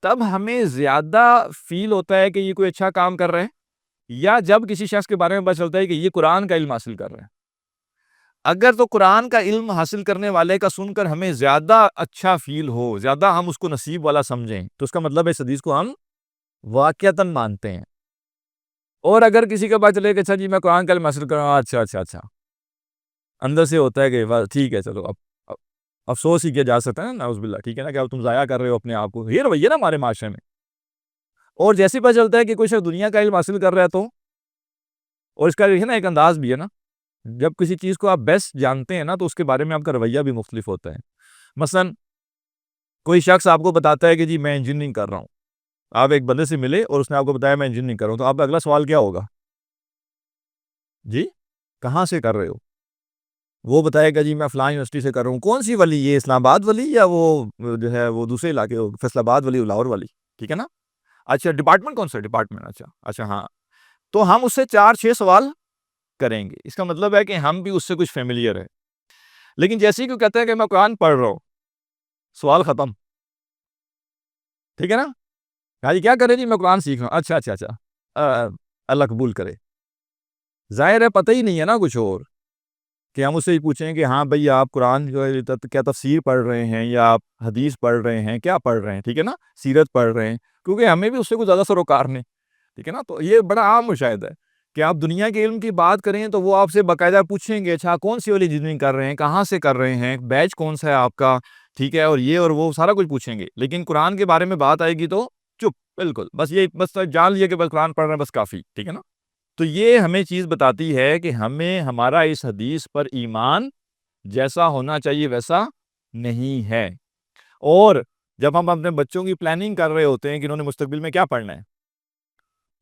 تب ہمیں زیادہ فیل ہوتا ہے کہ یہ کوئی اچھا کام کر رہا ہے، یا جب کسی شخص کے بارے میں پتہ چلتا ہے کہ یہ قرآن کا علم حاصل کر رہا ہے؟ اگر تو قرآن کا علم حاصل کرنے والے کا سن کر ہمیں زیادہ اچھا فیل ہو، زیادہ ہم اس کو نصیب والا سمجھیں، تو اس کا مطلب ہے اس حدیث کو ہم واقعتاً مانتے ہیں۔ اور اگر کسی کا بات چلے کہ اچھا جی میں قرآن کا علم حاصل کر رہا ہوں، اچھا اندر سے ہوتا ہے کہ ٹھیک ہے چلو، اب افسوس ہی کیا جا سکتا ہے نا، نعوذ باللہ، ٹھیک ہے نا، کہ اب تم ضائع کر رہے ہو اپنے آپ کو، یہ رویہ نا ہمارے معاشرے میں۔ اور جیسے پتہ چلتا ہے کہ کوئی شخص دنیا کا علم حاصل کر رہا ہے، تو اور اس کا نا ایک انداز بھی ہے نا، جب کسی چیز کو آپ بیسٹ جانتے ہیں نا تو اس کے بارے میں آپ کا رویہ بھی مختلف ہوتا ہے۔ مثلا کوئی شخص آپ کو بتاتا ہے کہ جی میں انجینئرنگ کر رہا ہوں، آپ ایک بندے سے ملے اور اس نے آپ کو بتایا میں انجینئرنگ کر رہا ہوں، تو آپ کا اگلا سوال کیا ہوگا؟ جی کہاں سے کر رہے ہو؟ وہ بتائے گا جی میں فلاں یونیورسٹی سے کر رہا ہوں، کون سی والی، یہ اسلام آباد والی یا وہ جو ہے وہ دوسرے علاقے فیصل آباد والی، لاہور والی، ٹھیک ہے نا؟ اچھا ڈپارٹمنٹ کون سا ڈپارٹمنٹ، اچھا ہاں، تو ہم اس سے 4-6 سوال کریں گے، اس کا مطلب ہے کہ ہم بھی اس سے کچھ فیملیئر ہے۔ لیکن جیسے ہی کوئی کہتا ہے کہ میں قرآن پڑھ رہا ہوں، سوال ختم، ٹھیک ہے نا؟ جی کیا کریں جی میں قرآن سیکھ رہا ہوں، اچھا اللہ قبول کرے. ظاہر ہے پتہ ہی نہیں ہے نا کچھ اور کہ ہم اس سے ہی پوچھیں کہ ہاں بھئی آپ قرآن جو ہے کیا تفسیر پڑھ رہے ہیں یا آپ حدیث پڑھ رہے ہیں, کیا پڑھ رہے ہیں, ٹھیک ہے نا, سیرت پڑھ رہے ہیں, کیونکہ ہمیں بھی اس سے کچھ زیادہ سروکار نہیں, ٹھیک ہے نا. تو یہ بڑا عام مشاہدہ ہے کہ آپ دنیا کے علم کی بات کریں تو وہ آپ سے باقاعدہ پوچھیں گے اچھا کون سی والی انجینئرنگ کر رہے ہیں, کہاں سے کر رہے ہیں, بیچ کون سا ہے آپ کا, ٹھیک ہے, اور یہ اور وہ سارا کچھ پوچھیں گے. لیکن قرآن کے بارے میں بات آئے گی تو چپ, بالکل بس جان لیے کہ بس قرآن پڑھ رہے ہیں بس کافی, ٹھیک ہے نا. تو یہ ہمیں چیز بتاتی ہے کہ ہمیں ہمارا اس حدیث پر ایمان جیسا ہونا چاہیے ویسا نہیں ہے. اور جب ہم اپنے بچوں کی پلاننگ کر رہے ہوتے ہیں کہ انہوں نے مستقبل میں کیا پڑھنا ہے,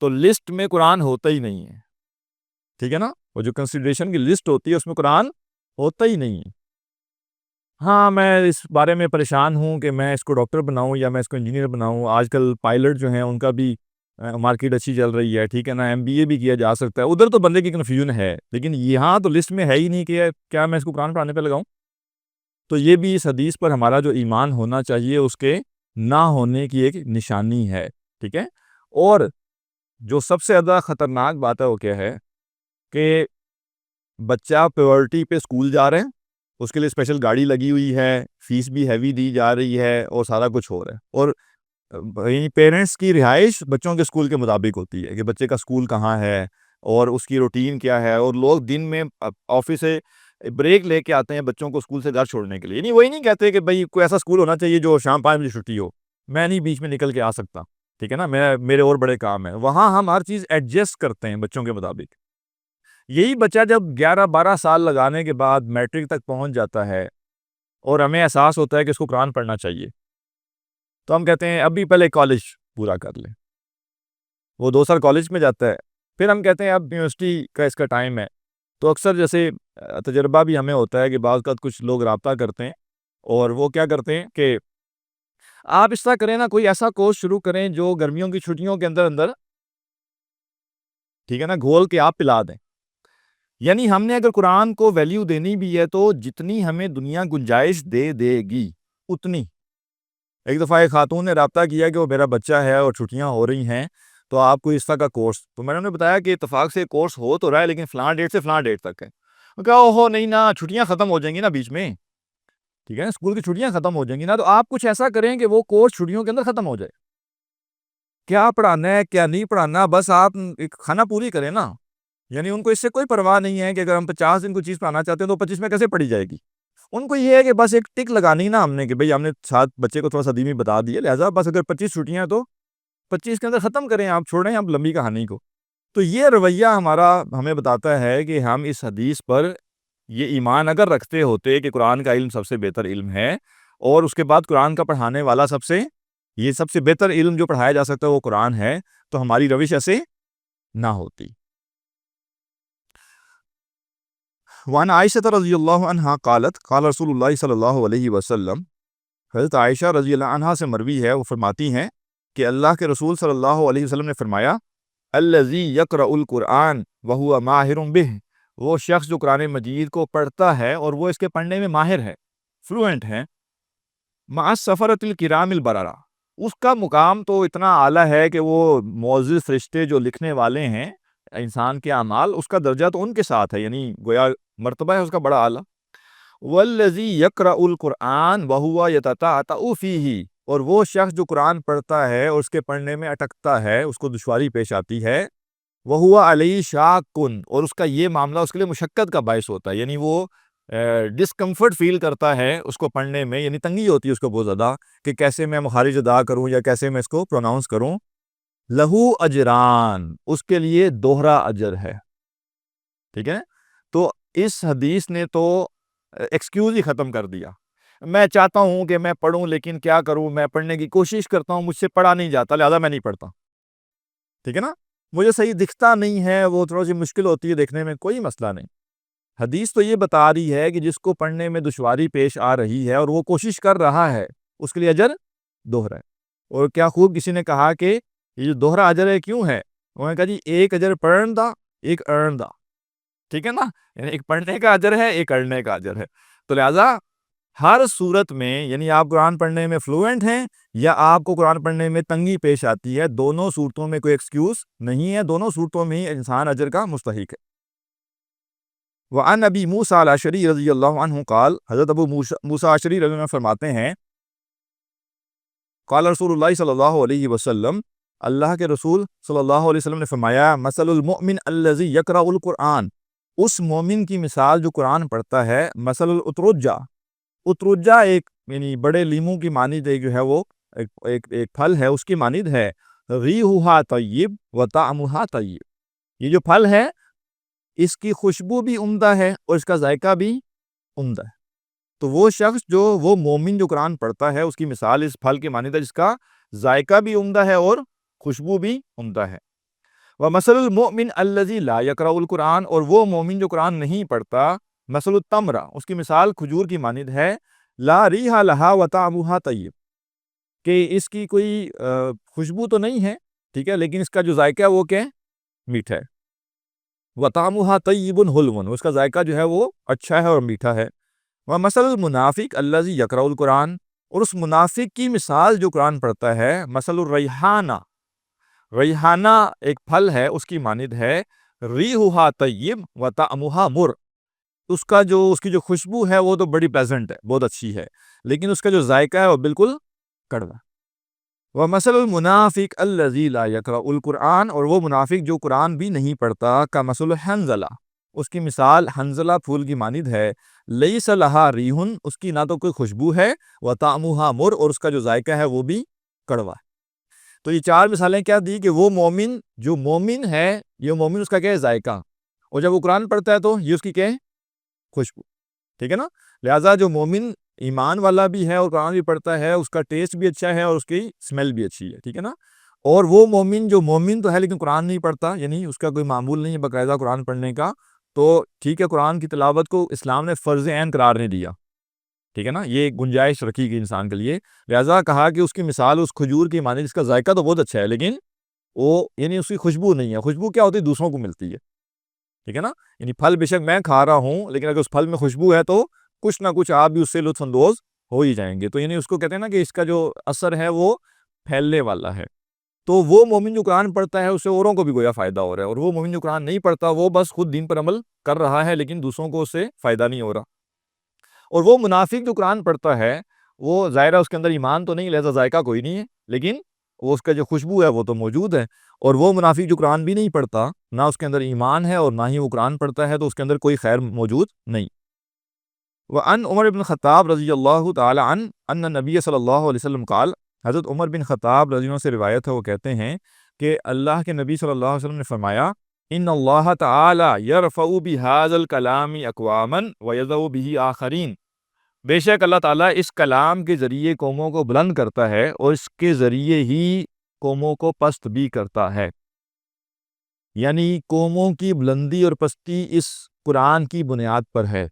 تو لسٹ میں قرآن ہوتا ہی نہیں ہے, ٹھیک ہے نا. وہ جو کنسیڈریشن کی لسٹ ہوتی ہے اس میں قرآن ہوتا ہی نہیں ہے. ہاں میں اس بارے میں پریشان ہوں کہ میں اس کو ڈاکٹر بناؤں یا میں اس کو انجینئر بناؤں. آج کل پائلٹ جو ہیں ان کا بھی مارکیٹ اچھی چل رہی ہے, ٹھیک ہے نا, MBA بھی کیا جا سکتا ہے. ادھر تو بندے کی کنفیوژن ہے, لیکن یہاں تو لسٹ میں ہے ہی نہیں کہ کیا میں اس کو قرآن پڑھانے پہ لگاؤں. تو یہ بھی اس حدیث پر ہمارا جو ایمان ہونا چاہیے اس کے نہ ہونے کی ایک نشانی ہے, ٹھیک ہے. اور جو سب سے زیادہ خطرناک بات ہے وہ کیا ہے کہ بچہ پیورٹی پہ اسکول جا رہے ہیں, اس کے لیے اسپیشل گاڑی لگی ہوئی ہے, فیس بھی ہیوی دی جا رہی ہے اور سارا کچھ ہو رہا ہے. اور پیرنٹس کی رہائش بچوں کے اسکول کے مطابق ہوتی ہے کہ بچے کا اسکول کہاں ہے اور اس کی روٹین کیا ہے. اور لوگ دن میں آفس سے بریک لے کے آتے ہیں بچوں کو اسکول سے گھر چھوڑنے کے لیے. یعنی وہی نہیں کہتے کہ بھئی کوئی ایسا اسکول ہونا چاہیے جو شام 5 بجے چھٹی ہو, میں نہیں بیچ میں نکل کے آ سکتا, ٹھیک ہے نا, میرے اور بڑے کام ہیں. وہاں ہم ہر چیز ایڈجسٹ کرتے ہیں بچوں کے مطابق. یہی بچہ جب 11-12 سال لگانے کے بعد میٹرک تک پہنچ جاتا ہے اور ہمیں احساس ہوتا ہے کہ اس کو قرآن پڑھنا چاہیے, تو ہم کہتے ہیں ابھی پہلے کالج پورا کر لیں. وہ 2 سال کالج میں جاتا ہے, پھر ہم کہتے ہیں اب یونیورسٹی کا اس کا ٹائم ہے. تو اکثر جیسے تجربہ بھی ہمیں ہوتا ہے کہ بعض اوقات کچھ لوگ رابطہ کرتے ہیں اور وہ کیا کرتے ہیں کہ آپ اس طرح کریں نا, کوئی ایسا کورس شروع کریں جو گرمیوں کی چھٹیوں کے اندر ٹھیک ہے نا گھول کے آپ پلا دیں. یعنی ہم نے اگر قرآن کو ویلیو دینی بھی ہے تو جتنی ہمیں دنیا گنجائش دے دے گی اتنی. ایک دفعہ ایک خاتون نے رابطہ کیا کہ وہ میرا بچہ ہے اور چھٹیاں ہو رہی ہیں تو آپ کو اس طرح کا کورس, تو میں نے انہیں بتایا کہ اتفاق سے کورس ہو تو رہا ہے لیکن فلاں ڈیٹ سے فلاں ڈیٹ تک ہے. کہا اوہو نہیں نا, چھٹیاں ختم ہو جائیں گی نا بیچ میں, ٹھیک ہے نا, اسکول کی چھٹیاں ختم ہو جائیں گی نا, تو آپ کچھ ایسا کریں کہ وہ کورس چھٹیوں کے اندر ختم ہو جائے. کیا پڑھانا ہے کیا نہیں پڑھانا, بس آپ ایک کھانا پوری کریں نا. یعنی ان کو اس سے کوئی پرواہ نہیں ہے کہ اگر ہم 50 دن کوئی چیز پڑھانا چاہتے ہیں تو 25 میں کیسے پڑھی جائے گی. ان کو یہ ہے کہ بس ایک ٹک لگانی نا ہم نے کہ بھئی ہم نے ساتھ بچے کو تھوڑا سا دھیمی بتا دیا, لہٰذا بس اگر 25 چھٹیاں تو 25 کے اندر ختم کریں, آپ چھوڑیں آپ لمبی کہانی کو. تو یہ رویہ ہمارا ہمیں بتاتا ہے کہ ہم اس حدیث پر یہ ایمان اگر رکھتے ہوتے کہ قرآن کا علم سب سے بہتر علم ہے اور اس کے بعد قرآن کا پڑھانے والا سب سے بہتر علم جو پڑھایا جا سکتا ہے وہ قرآن ہے, تو ہماری روش ایسے نہ ہوتی. وعن عائشہ رضی اللہ عنہا قالت قال رسول اللہ صلی اللہ علیہ وسلم, حضرت عائشہ رضی اللہ عنہا سے مروی ہے, وہ فرماتی ہیں کہ اللہ کے رسول صلی اللہ علیہ وسلم نے فرمایا الذی یقرأ القرآن وہو ماہر بہ, وہ شخص جو قرآن مجید کو پڑھتا ہے اور وہ اس کے پڑھنے میں ماہر ہے, فلوئنٹ ہے, مع السفرۃ الکرام البررہ, اس کا مقام تو اتنا اعلیٰ ہے کہ وہ معزز فرشتے جو لکھنے والے ہیں انسان کے اعمال, اس کا درجہ تو ان کے ساتھ ہے, یعنی گویا مرتبہ ہے اس کا بڑا اعلیٰ. والذی یقرأ القرآن وہو یتتعتع فیہ, اور وہ شخص جو قرآن پڑھتا ہے اور اس کے پڑھنے میں اٹکتا ہے, اس کو دشواری پیش آتی ہے, وہو علیہ شاق, اور اس کا یہ معاملہ اس کے لیے مشقت کا باعث ہوتا ہے, یعنی وہ ڈسکمفرٹ فیل کرتا ہے اس کو پڑھنے میں, یعنی تنگی ہوتی ہے اس کو بہت زیادہ کہ کیسے میں مخارج ادا کروں یا کیسے میں اس کو پروناؤنس کروں. لہو اجران, اس کے لیے دوہرا اجر ہے, ٹھیک ہے. تو اس حدیث نے تو ایکسکیوز ہی ختم کر دیا. میں چاہتا ہوں کہ میں پڑھوں لیکن کیا کروں, میں پڑھنے کی کوشش کرتا ہوں, مجھ سے پڑھا نہیں جاتا لہذا میں نہیں پڑھتا, ٹھیک ہے نا, مجھے صحیح دکھتا نہیں ہے, وہ تھوڑا سی مشکل ہوتی ہے دیکھنے میں, کوئی مسئلہ نہیں. حدیث تو یہ بتا رہی ہے کہ جس کو پڑھنے میں دشواری پیش آ رہی ہے اور وہ کوشش کر رہا ہے اس کے لیے اجر دوہرا ہے. اور کیا خوب کسی نے کہا کہ یہ جو دوہرا اجر ہے کیوں ہے, انہوں نے کہا جی ایک اجر پڑھن دا ایک ارن دا, ٹھیک ہے نا, یعنی ایک پڑھنے کا اجر ہے ایک اڑنے کا اجر ہے. تو لہٰذا ہر صورت میں، یعنی آپ قرآن پڑھنے میں فلوئنٹ ہیں یا آپ کو قرآن پڑھنے میں تنگی پیش آتی ہے، دونوں صورتوں میں کوئی ایکسکیوز نہیں ہے، دونوں صورتوں میں ہی انسان اجر کا مستحق ہے۔ وعن ابی موسیٰ الاشعری رضی اللہ عنہ قال، حضرت ابو موسیٰ اشعری رضی اللہ عنہ فرماتے ہیں، قال رسول اللہ صلی اللہ علیہ وسلم، اللہ کے رسول صلی اللہ علیہ وسلم نے فرمایا، مثل المؤمن الذی یقرأ القرآن، اس مومن کی مثال جو قرآن پڑھتا ہے، مثل الاترجہ، اترجہ ایک یعنی بڑے لیموں کی مانند ایک جو ہے وہ ایک پھل ہے، اس کی مانند ہے، ریحھا طیب و طعمھا طیب، یہ جو پھل ہے اس کی خوشبو بھی عمدہ ہے اور اس کا ذائقہ بھی عمدہ ہے۔ تو وہ شخص وہ مومن جو قرآن پڑھتا ہے، اس کی مثال اس پھل کی مانند ہے جس کا ذائقہ بھی عمدہ ہے اور خوشبو بھی عمدہ ہے۔ وَمَثَلُ الْمُؤْمِنِ الَّذِي لَا يَقْرَأُ الْقُرْآنَ، اور وہ مومن جو قرآن نہیں پڑھتا، مثل التمرہ، اس کی مثال کھجور کی مانند ہے، لا ریح لہا وطعمھا طیب، کہ اس کی کوئی خوشبو تو نہیں ہے، ٹھیک ہے، لیکن اس کا جو ذائقہ ہے وہ کیا ہے؟ میٹھا ہے۔ وطعمھا طیب حلو، اس کا ذائقہ جو ہے وہ اچھا ہے اور میٹھا ہے۔ وَمَثَلُ الْمُنَافِقِ الَّذِي يَقْرَأُ الْقُرْآنَ، اور اس منافق کی مثال جو قرآن پڑھتا ہے، مثل الریحانہ، ریحانہ ایک پھل ہے، اس کی مانند ہے، ریحھا طیب و طعمھا مر، اس کی جو خوشبو ہے وہ تو بڑی پلیزنٹ ہے، بہت اچھی ہے، لیکن اس کا جو ذائقہ ہے وہ بالکل کڑوا۔ وَمَثَلُ الْمُنَافِقِ الَّذِي لَا يَقْرَأُ الْقُرْآنَ، اور وہ منافق جو قرآن بھی نہیں پڑھتا، كَمَثَلِ الْحَنظَلَةِ، اس کی مثال حنظلہ پھول کی مانند ہے، لَيْسَ لَهَا رِيحٌ، اس کی نہ تو کوئی خوشبو ہے، وَطَعْمُهَا مُرٌ، اور اس کا جو ذائقہ ہے وہ بھی کڑوا ہے۔ تو یہ چار مثالیں کیا دی کہ وہ مومن جو مومن ہے، یہ مومن اس کا کیا ہے؟ ذائقہ، اور جب وہ قرآن پڑھتا ہے تو یہ اس کی کیا ہے؟ خوشبو، ٹھیک ہے نا؟ لہٰذا جو مومن ایمان والا بھی ہے اور قرآن بھی پڑھتا ہے، اس کا ٹیسٹ بھی اچھا ہے اور اس کی اسمیل بھی اچھی ہے، ٹھیک ہے نا؟ اور وہ مومن جو مومن تو ہے لیکن قرآن نہیں پڑھتا، یعنی اس کا کوئی معمول نہیں ہے باقاعدہ قرآن پڑھنے کا، تو ٹھیک ہے، قرآن کی تلاوت کو اسلام نے فرض عین قرار نہیں دیا، ٹھیک ہے نا؟ یہ گنجائش رکھی گئی انسان کے لیے، لہٰذا کہا کہ اس کی مثال اس کھجور کی مانند، اس کا ذائقہ تو بہت اچھا ہے لیکن وہ یعنی اس کی خوشبو نہیں ہے۔ خوشبو کیا ہوتی ہے؟ دوسروں کو ملتی ہے، ٹھیک ہے نا؟ یعنی پھل بے شک میں کھا رہا ہوں لیکن اگر اس پھل میں خوشبو ہے تو کچھ نہ کچھ آپ بھی اس سے لطف اندوز ہو ہی جائیں گے، تو یعنی اس کو کہتے ہیں نا کہ اس کا جو اثر ہے وہ پھیلنے والا ہے۔ تو وہ مومن جو قرآن پڑھتا ہے اس سے اوروں کو بھی گویا فائدہ ہو رہا ہے، اور وہ مومن جو قرآن نہیں پڑھتا وہ بس خود دین پر عمل کر رہا ہے لیکن دوسروں کو اس سے فائدہ نہیں ہو رہا۔ اور وہ منافق جو قرآن پڑھتا ہے، وہ ظاہرہ اس کے اندر ایمان تو نہیں، لہذا ذائقہ کوئی نہیں ہے، لیکن وہ اس کا جو خوشبو ہے وہ تو موجود ہے۔ اور وہ منافق جو قرآن بھی نہیں پڑھتا، نہ اس کے اندر ایمان ہے اور نہ ہی وہ قرآن پڑھتا ہے، تو اس کے اندر کوئی خیر موجود نہیں۔ وعن عمر بن خطاب رضی اللہ تعالی عنہ ان نبی صلی اللہ علیہ وسلم قال، حضرت عمر بن خطاب رضی اللہ عنہ سے روایت ہے، وہ کہتے ہیں کہ اللہ کے نبی صلی اللہ علیہ وسلم نے فرمایا، ان اللہ تعالی یرفع بہذا الکلام اقواما ویضع بہ آخرین، بے شک اللہ تعالیٰ اس کلام کے ذریعے قوموں کو بلند کرتا ہے اور اس کے ذریعے ہی قوموں کو پست بھی کرتا ہے۔ یعنی قوموں کی بلندی اور پستی اس قرآن کی بنیاد پر ہے۔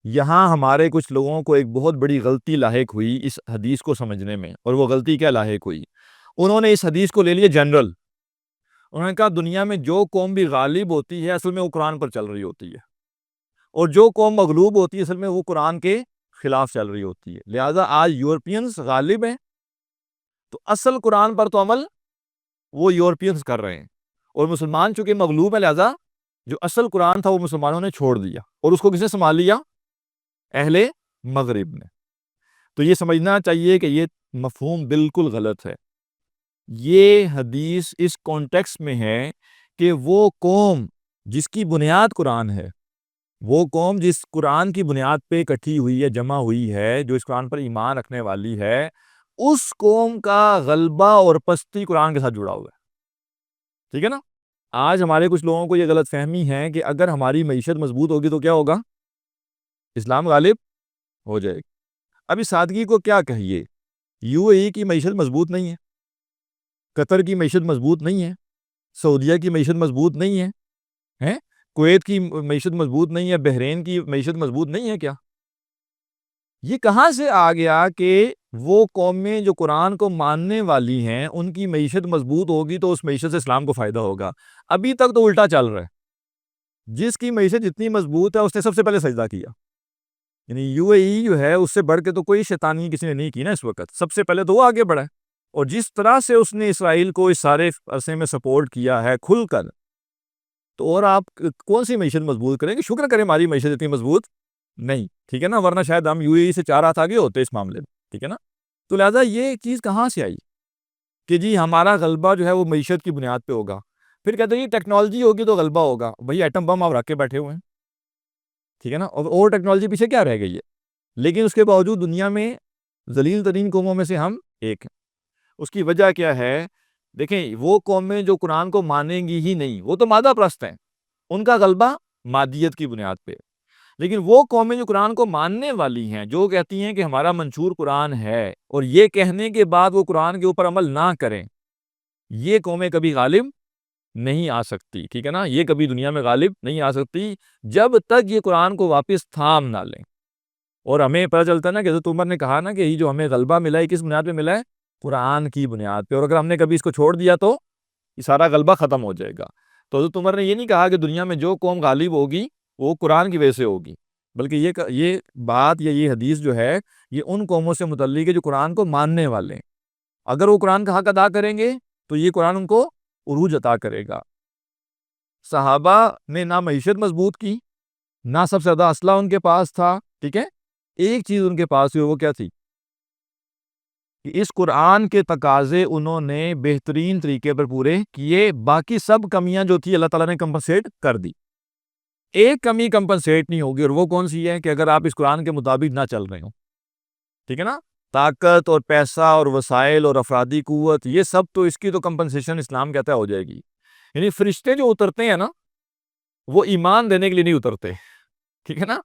یہاں ہمارے کچھ لوگوں کو ایک بہت بڑی غلطی لاحق ہوئی اس حدیث کو سمجھنے میں، اور وہ غلطی کیا لاحق ہوئی؟ انہوں نے اس حدیث کو لے لیا جنرل، انہوں نے کہا دنیا میں جو قوم بھی غالب ہوتی ہے اصل میں وہ قرآن پر چل رہی ہوتی ہے، اور جو قوم مغلوب ہوتی ہے اصل میں وہ قرآن کے خلاف چل رہی ہوتی ہے۔ لہٰذا آج یورپینز غالب ہیں تو اصل قرآن پر تو عمل وہ یورپینز کر رہے ہیں، اور مسلمان چونکہ مغلوب ہے لہٰذا جو اصل قرآن تھا وہ مسلمانوں نے چھوڑ دیا، اور اس کو کس نے سنبھال لیا؟ اہل مغرب نے۔ تو یہ سمجھنا چاہیے کہ یہ مفہوم بالکل غلط ہے۔ یہ حدیث اس کانٹیکس میں ہے کہ وہ قوم جس کی بنیاد قرآن ہے، وہ قوم جس قرآن کی بنیاد پہ اکٹھی ہوئی ہے، جمع ہوئی ہے، جو اس قرآن پر ایمان رکھنے والی ہے، اس قوم کا غلبہ اور پستی قرآن کے ساتھ جڑا ہوا ہے، ٹھیک ہے نا؟ آج ہمارے کچھ لوگوں کو یہ غلط فہمی ہے کہ اگر ہماری معیشت مضبوط ہوگی تو کیا ہوگا؟ اسلام غالب ہو جائے گی۔ ابھی سادگی کو کیا کہیے، یو اے ای کی معیشت مضبوط نہیں ہے، قطر کی معیشت مضبوط نہیں ہے، سعودیہ کی معیشت مضبوط نہیں ہے، کویت کی معیشت مضبوط نہیں ہے، بحرین کی معیشت مضبوط نہیں ہے کیا؟ یہ کہاں سے آ گیا کہ وہ قومیں جو قرآن کو ماننے والی ہیں ان کی معیشت مضبوط ہوگی تو اس معیشت سے اسلام کو فائدہ ہوگا؟ ابھی تک تو الٹا چل رہا ہے، جس کی معیشت جتنی مضبوط ہے اس نے سب سے پہلے سجدہ کیا، یعنی یو اے ای جو ہے اس سے بڑھ کے تو کوئی شیطانی کسی نے نہیں کی نا اس وقت، سب سے پہلے تو وہ آگے بڑھا ہے، اور جس طرح سے اس نے اسرائیل کو اس سارے عرصے میں سپورٹ کیا ہے کھل کر، تو اور آپ کون سی معیشت مضبوط کریں گے؟ شکر کریں ہماری معیشت اتنی مضبوط نہیں، ٹھیک ہے نا، ورنہ شاید ہم یو اے ای سے 4 ہاتھ آگے ہوتے اس معاملے میں، ٹھیک ہے نا۔ تو لہٰذا یہ چیز کہاں سے آئی کہ جی ہمارا غلبہ جو ہے وہ معیشت کی بنیاد پہ ہوگا؟ پھر کہتے ہیں یہ ٹیکنالوجی ہوگی تو غلبہ ہوگا، بھئی ایٹم بم آپ رکھ کے بیٹھے ہوئے ہیں، ٹھیک ہے نا، اور ٹیکنالوجی پیچھے کیا رہ گئی ہے؟ لیکن اس کے باوجود دنیا میں ذلیل ترین قوموں میں سے ہم ایک ہیں۔ اس کی وجہ کیا ہے؟ دیکھیں وہ قومیں جو قرآن کو مانیں گی ہی نہیں، وہ تو مادہ پرست ہیں، ان کا غلبہ مادیت کی بنیاد پہ، لیکن وہ قومیں جو قرآن کو ماننے والی ہیں، جو کہتی ہیں کہ ہمارا منشور قرآن ہے، اور یہ کہنے کے بعد وہ قرآن کے اوپر عمل نہ کریں، یہ قومیں کبھی غالب نہیں آ سکتی، ٹھیک ہے نا، یہ کبھی دنیا میں غالب نہیں آ سکتی جب تک یہ قرآن کو واپس تھام نہ لیں۔ اور ہمیں پتہ چلتا ہے نا کہ حضرت عمر نے کہا نا کہ یہ جو ہمیں غلبہ ملا ہے کس بنیاد پہ ملا ہے؟ قرآن کی بنیاد پہ، اور اگر ہم نے کبھی اس کو چھوڑ دیا تو یہ سارا غلبہ ختم ہو جائے گا۔ تو حضرت عمر نے یہ نہیں کہا کہ دنیا میں جو قوم غالب ہوگی وہ قرآن کی وجہ سے ہوگی، بلکہ یہ بات یا یہ حدیث جو ہے یہ ان قوموں سے متعلق ہے جو قرآن کو ماننے والے ہیں، اگر وہ قرآن کا حق ادا کریں گے تو یہ قرآن ان کو عروج عطا کرے گا۔ صحابہ نے نہ معیشت مضبوط کی، نہ سب سے زیادہ اسلحہ ان کے پاس تھا، ٹھیک ہے، ایک چیز ان کے پاس ہوئی، وہ کیا تھی کہ اس قرآن کے تقاضے انہوں نے بہترین طریقے پر پورے کیے، باقی سب کمیاں جو تھی اللہ تعالیٰ نے کمپنسیٹ کر دی، ایک کمی کمپنسیٹ نہیں ہوگی، اور وہ کون سی ہے کہ اگر آپ اس قرآن کے مطابق نہ چل رہے ہو، ٹھیک ہے نا، طاقت اور پیسہ اور وسائل اور افرادی قوت یہ سب تو اس کی تو کمپنسیشن اسلام کہتا ہے ہو جائے گی۔ یعنی فرشتے جو اترتے ہیں نا وہ ایمان دینے کے لیے نہیں اترتے، ٹھیک ہے نا،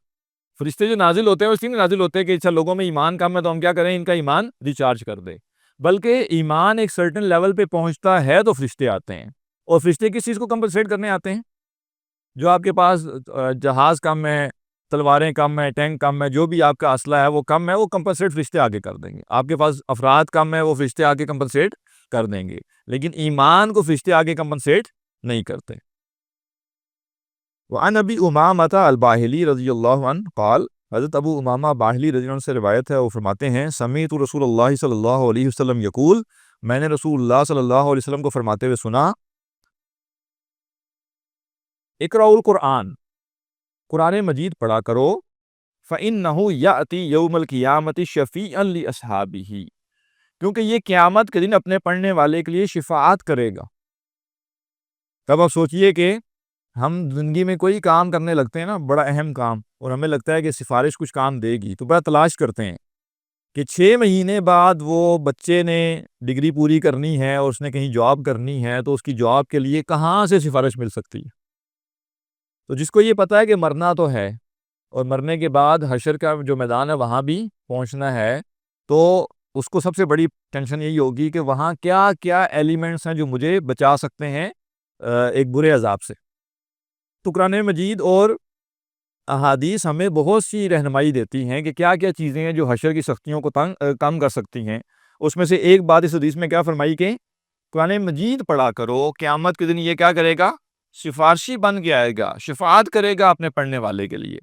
فرشتے جو نازل ہوتے ہیں وہ اس لیے نازل ہوتے ہیں کہ اچھا لوگوں میں ایمان کم ہے تو ہم کیا کریں، ان کا ایمان ریچارج کر دیں، بلکہ ایمان ایک سرٹن لیول پہ پہنچتا ہے تو فرشتے آتے ہیں، اور فرشتے کس چیز کو کمپنسیٹ کرنے آتے ہیں؟ جو آپ کے پاس جہاز کم ہے، تلواریں کم ہیں، ٹینک کم ہے، جو بھی آپ کا اسلحہ ہے وہ کم ہے، وہ کمپنسیٹ فرشتے آگے کر دیں گے۔ آپ کے پاس افراد کم ہے، وہ فرشتے آگے کمپنسیٹ کر دیں گے، لیکن ایمان کو فرشتے آگے کمپنسیٹ نہیں کرتے۔ وعن ابی امامۃ الباہلی رضی اللہ عنہ قال، حضرت ابو امامہ باہلی رضی اللہ عنہ سے روایت ہے، وہ فرماتے ہیں سمعت رسول اللہ صلی اللہ علیہ وسلم یقول، میں نے رسول اللہ صلی اللہ علیہ وسلم کو فرماتے ہوئے سنا، اقرؤوا القرآن، قرآن مجید پڑھا کرو، فإنہ یأتی یوم القیامۃ شفیعا لأصحابہ، کیونکہ یہ قیامت کے دن اپنے پڑھنے والے کے لیے شفاعت کرے گا۔ تب آپ سوچئے کہ ہم زندگی میں کوئی کام کرنے لگتے ہیں نا، بڑا اہم کام، اور ہمیں لگتا ہے کہ سفارش کچھ کام دے گی، تو بڑا تلاش کرتے ہیں کہ 6 مہینے بعد وہ بچے نے ڈگری پوری کرنی ہے اور اس نے کہیں جاب کرنی ہے، تو اس کی جاب کے لیے کہاں سے سفارش مل سکتی ہے؟ تو جس کو یہ پتا ہے کہ مرنا تو ہے اور مرنے کے بعد حشر کا جو میدان ہے وہاں بھی پہنچنا ہے، تو اس کو سب سے بڑی ٹینشن یہی ہوگی کہ وہاں کیا کیا ایلیمنٹس ہیں جو مجھے بچا سکتے ہیں ایک برے عذاب سے۔ تو قرآن مجید اور احادیث ہمیں بہت سی رہنمائی دیتی ہیں کہ کیا کیا چیزیں ہیں جو حشر کی سختیوں کو کم کر سکتی ہیں۔ اس میں سے ایک بات اس حدیث میں کیا فرمائی کہ قرآن مجید پڑھا کرو، قیامت کے دن یہ کیا کرے گا؟ سفارشی بن کے آئے گا، شفاعت کرے گا اپنے پڑھنے والے کے لیے۔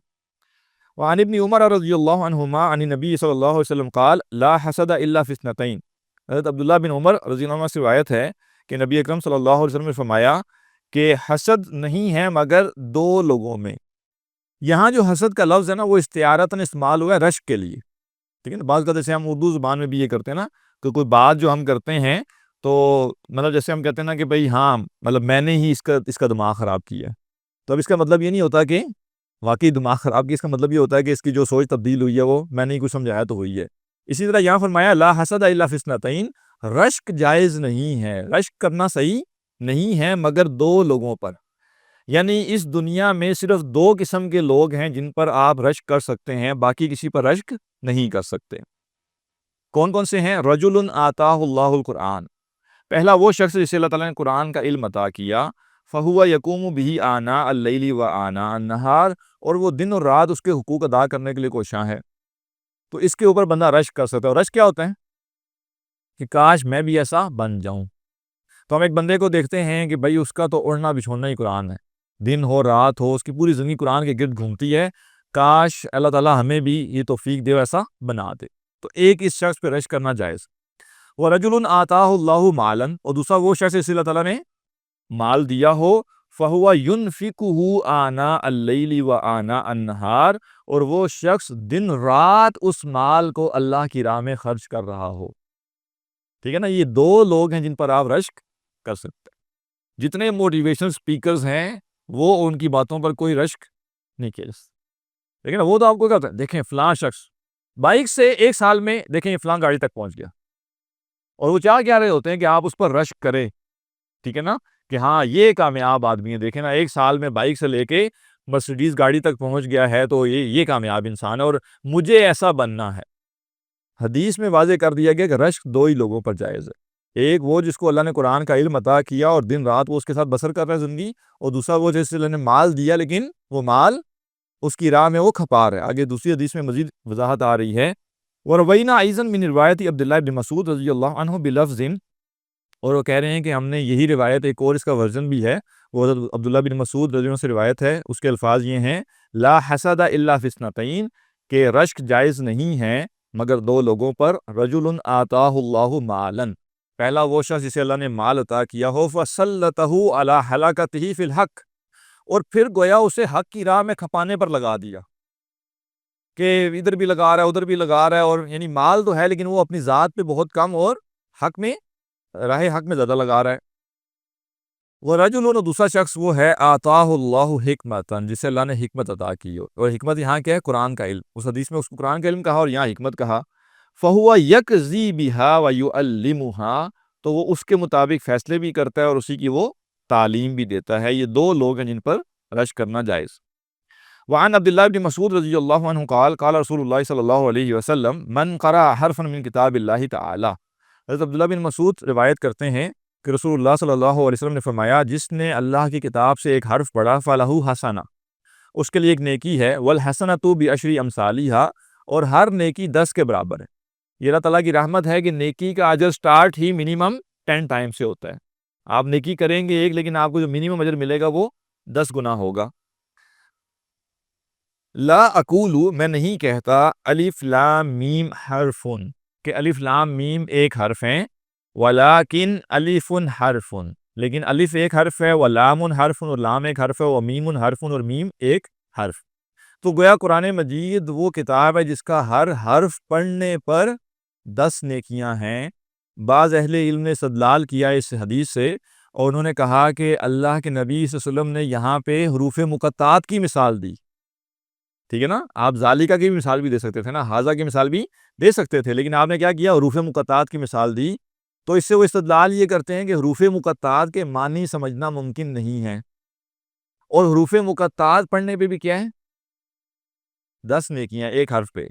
وعن ابن عمر رضی اللہ عنہما عن نبی صلی اللہ علیہ وسلم قال لا حسد الا فی اثنتین، حضرت عبداللہ بن عمر رضی اللہ عنہ سے روایت ہے کہ نبی اکرم صلی اللہ علیہ وسلم نے فرمایا کہ حسد نہیں ہے مگر 2 لوگوں میں۔ یہاں جو حسد کا لفظ ہے نا وہ استعارتاً استعمال ہوا ہے رشک کے لیے، ٹھیک ہے نا، بعض کا جیسے ہم اردو زبان میں بھی یہ کرتے ہیں نا کہ کوئی بات جو ہم کرتے ہیں تو مطلب جیسے ہم کہتے ہیں نا کہ بھئی ہاں مطلب میں نے ہی اس کا دماغ خراب کیا ہے، تو اب اس کا مطلب یہ نہیں ہوتا کہ واقعی دماغ خراب کی، اس کا مطلب یہ ہوتا ہے کہ اس کی جو سوچ تبدیل ہوئی ہے وہ میں نے ہی کچھ سمجھایا تو ہوئی ہے۔ اسی طرح یہاں فرمایا لا حسد الا فی اثنتین، رشک جائز نہیں ہے، رشک کرنا صحیح نہیں ہے مگر 2 لوگوں پر، یعنی اس دنیا میں صرف 2 قسم کے لوگ ہیں جن پر آپ رشک کر سکتے ہیں، باقی کسی پر رشک نہیں کر سکتے۔ کون کون سے ہیں؟ رجل آتاہ اللہ القرآن، پہلا وہ شخص جسے اللہ تعالیٰ نے قرآن کا علم عطا کیا، فہو یقوم بہ آناء اللیل و آناء النہار، اور وہ دن اور رات اس کے حقوق ادا کرنے کے لیے کوشاں ہے، تو اس کے اوپر بندہ رشک کر سکتا ہے۔ اور رشک کیا ہوتا ہے؟ کہ کاش میں بھی ایسا بن جاؤں۔ تو ہم ایک بندے کو دیکھتے ہیں کہ بھائی اس کا تو اڑنا بچھونا ہی قرآن ہے، دن ہو رات ہو اس کی پوری زندگی قرآن کے گرد گھومتی ہے، کاش اللہ تعالیٰ ہمیں بھی یہ توفیق دے ایسا بنا دے. تو ایک اس شخص پہ رشک کرنا جائز. وَرَجُلٌ آتَاهُ اللَّهُ مَالًا، اور دوسرا وہ شخص جسے اللہ تعالیٰ نے مال دیا ہو، فَهُوَ يُنْفِقُهُ آنَاءَ اللَّيْلِ وَآنَاءَ النَّهَارِ، اور وہ شخص دن رات اس مال کو اللہ کی راہ میں خرچ کر رہا ہو. ٹھیک ہے نا، یہ دو لوگ ہیں جن پر آپ رشک کر سکتے ہیں. جتنے موٹیویشنل سپیکرز ہیں وہ ان کی باتوں پر کوئی رشک نہیں کیا جا سکتا. لیکن وہ تو آپ کو کہتا ہے دیکھیں فلاں شخص بائک سے 1 سال میں دیکھیں فلاں گاڑی تک پہنچ گیا، اور وہ چاہ کیا رہے ہوتے ہیں کہ آپ اس پر رشک کریں. ٹھیک ہے نا، کہ ہاں یہ کامیاب آدمی ہے، دیکھیں نا 1 سال میں بائک سے لے کے مرسیڈیز گاڑی تک پہنچ گیا ہے، تو یہ کامیاب انسان ہے اور مجھے ایسا بننا ہے. حدیث میں واضح کر دیا گیا کہ رشک دو ہی لوگوں پر جائز ہے. ایک وہ جس کو اللہ نے قرآن کا علم عطا کیا اور دن رات وہ اس کے ساتھ بسر کر رہا ہے زندگی، اور دوسرا وہ جس سے اللہ نے مال دیا لیکن وہ مال اس کی راہ میں وہ کھپا رہا ہے. آگے دوسری حدیث میں مزید وضاحت آ رہی ہے. وَرَوَيْنَا أَيْضًا مِنْ رِوَایَتِ عبداللہ بن مسعود رضی اللہ عنہ بِلَفْظٍ، اور وہ کہہ رہے ہیں کہ ہم نے یہی روایت، ایک اور اس کا ورژن بھی ہے، وہ حضرت عبداللہ بن مسعود رضی اللہ عنہ سے روایت ہے. اس کے الفاظ یہ ہیں: لا حسد الا فی اثنتین، کہ رشک جائز نہیں ہے مگر دو لوگوں پر. رجل آتاہ اللہ مالا، پہلا وہ شخص جسے اللہ نے مال عطا کیا ہو، فسلطہ علی ہلاکتہ فی الحق، اور پھر گویا اسے حق کی راہ میں کھپانے پر لگا دیا، کہ ادھر بھی لگا رہا ہے ادھر بھی لگا رہا ہے، اور یعنی مال تو ہے لیکن وہ اپنی ذات پہ بہت کم اور حق میں، راہ حق میں زیادہ لگا رہا ہے. وہ رجل، اور دوسرا شخص وہ ہے آتاہ اللہ حکمتاً، جسے اللہ نے حکمت عطا کی ہو. اور حکمت یہاں کیا ہے؟ قرآن کا علم. اس حدیث میں اس کو قرآن کا علم کہا اور یہاں حکمت کہا. فَهُوَ يَقْضِي بِهَا وَيُعَلِّمُهَا، تو وہ اس کے مطابق فیصلے بھی کرتا ہے اور اسی کی وہ تعلیم بھی دیتا ہے. یہ دو لوگ ہیں جن پر رشک کرنا جائز. وعن عبداللہ بن مسعود رضی اللہ عنہ قال قال رسول اللہ صلی اللہ علیہ وسلم من قرأ حرفا من کتاب اللہ تعالی. حضرت عبداللہ بن مسعود روایت کرتے ہیں کہ رسول اللہ صلی اللہ علیہ وسلم نے فرمایا، جس نے اللہ کی کتاب سے ایک حرف پڑھا فَلَهُ حسنہ، اس کے لیے ایک نیکی ہے. وَالْحَسَنَةُ بِعَشْرِ أَمْثَالِهَا، اور ہر نیکی 10 کے برابر ہے. یہ اللہ تعالیٰ کی رحمت ہے کہ نیکی کا اجر سٹارٹ ہی منیمم 10 ٹائم سے ہوتا ہے. آپ نیکی کریں گے ایک، لیکن آپ کو جو منیمم اجر ملے گا وہ 10 گنا ہوگا. لا اقول، میں نہیں کہتا، الف لام میم حرفن، کہ الف لام میم ایک حرف ہیں، ولیکن الف حرف، لیکن الف ایک حرف ہے، ولام حرف، اور لام ایک حرف ہے، ومیم حرف، اور میم ایک حرف. تو گویا قرآن مجید وہ کتاب ہے جس کا ہر حرف پڑھنے پر 10 نیکیاں ہیں. بعض اہل علم نے استدلال کیا اس حدیث سے، اور انہوں نے کہا کہ اللہ کے نبی صلی اللہ علیہ وسلم نے یہاں پہ حروف مقطعات کی مثال دی. ٹھیک ہے نا، آپ ذالکہ کی مثال بھی دے سکتے تھے نا، حاذا کی مثال بھی دے سکتے تھے، لیکن آپ نے کیا کیا؟ حروف مقطعات کی مثال دی. تو اس سے وہ استدلال یہ کرتے ہیں کہ حروف مقطعات کے معنی سمجھنا ممکن نہیں ہے، اور حروف مقطعات پڑھنے پہ بھی کیا ہے؟ 10 نیکیاں ایک حرف پہ.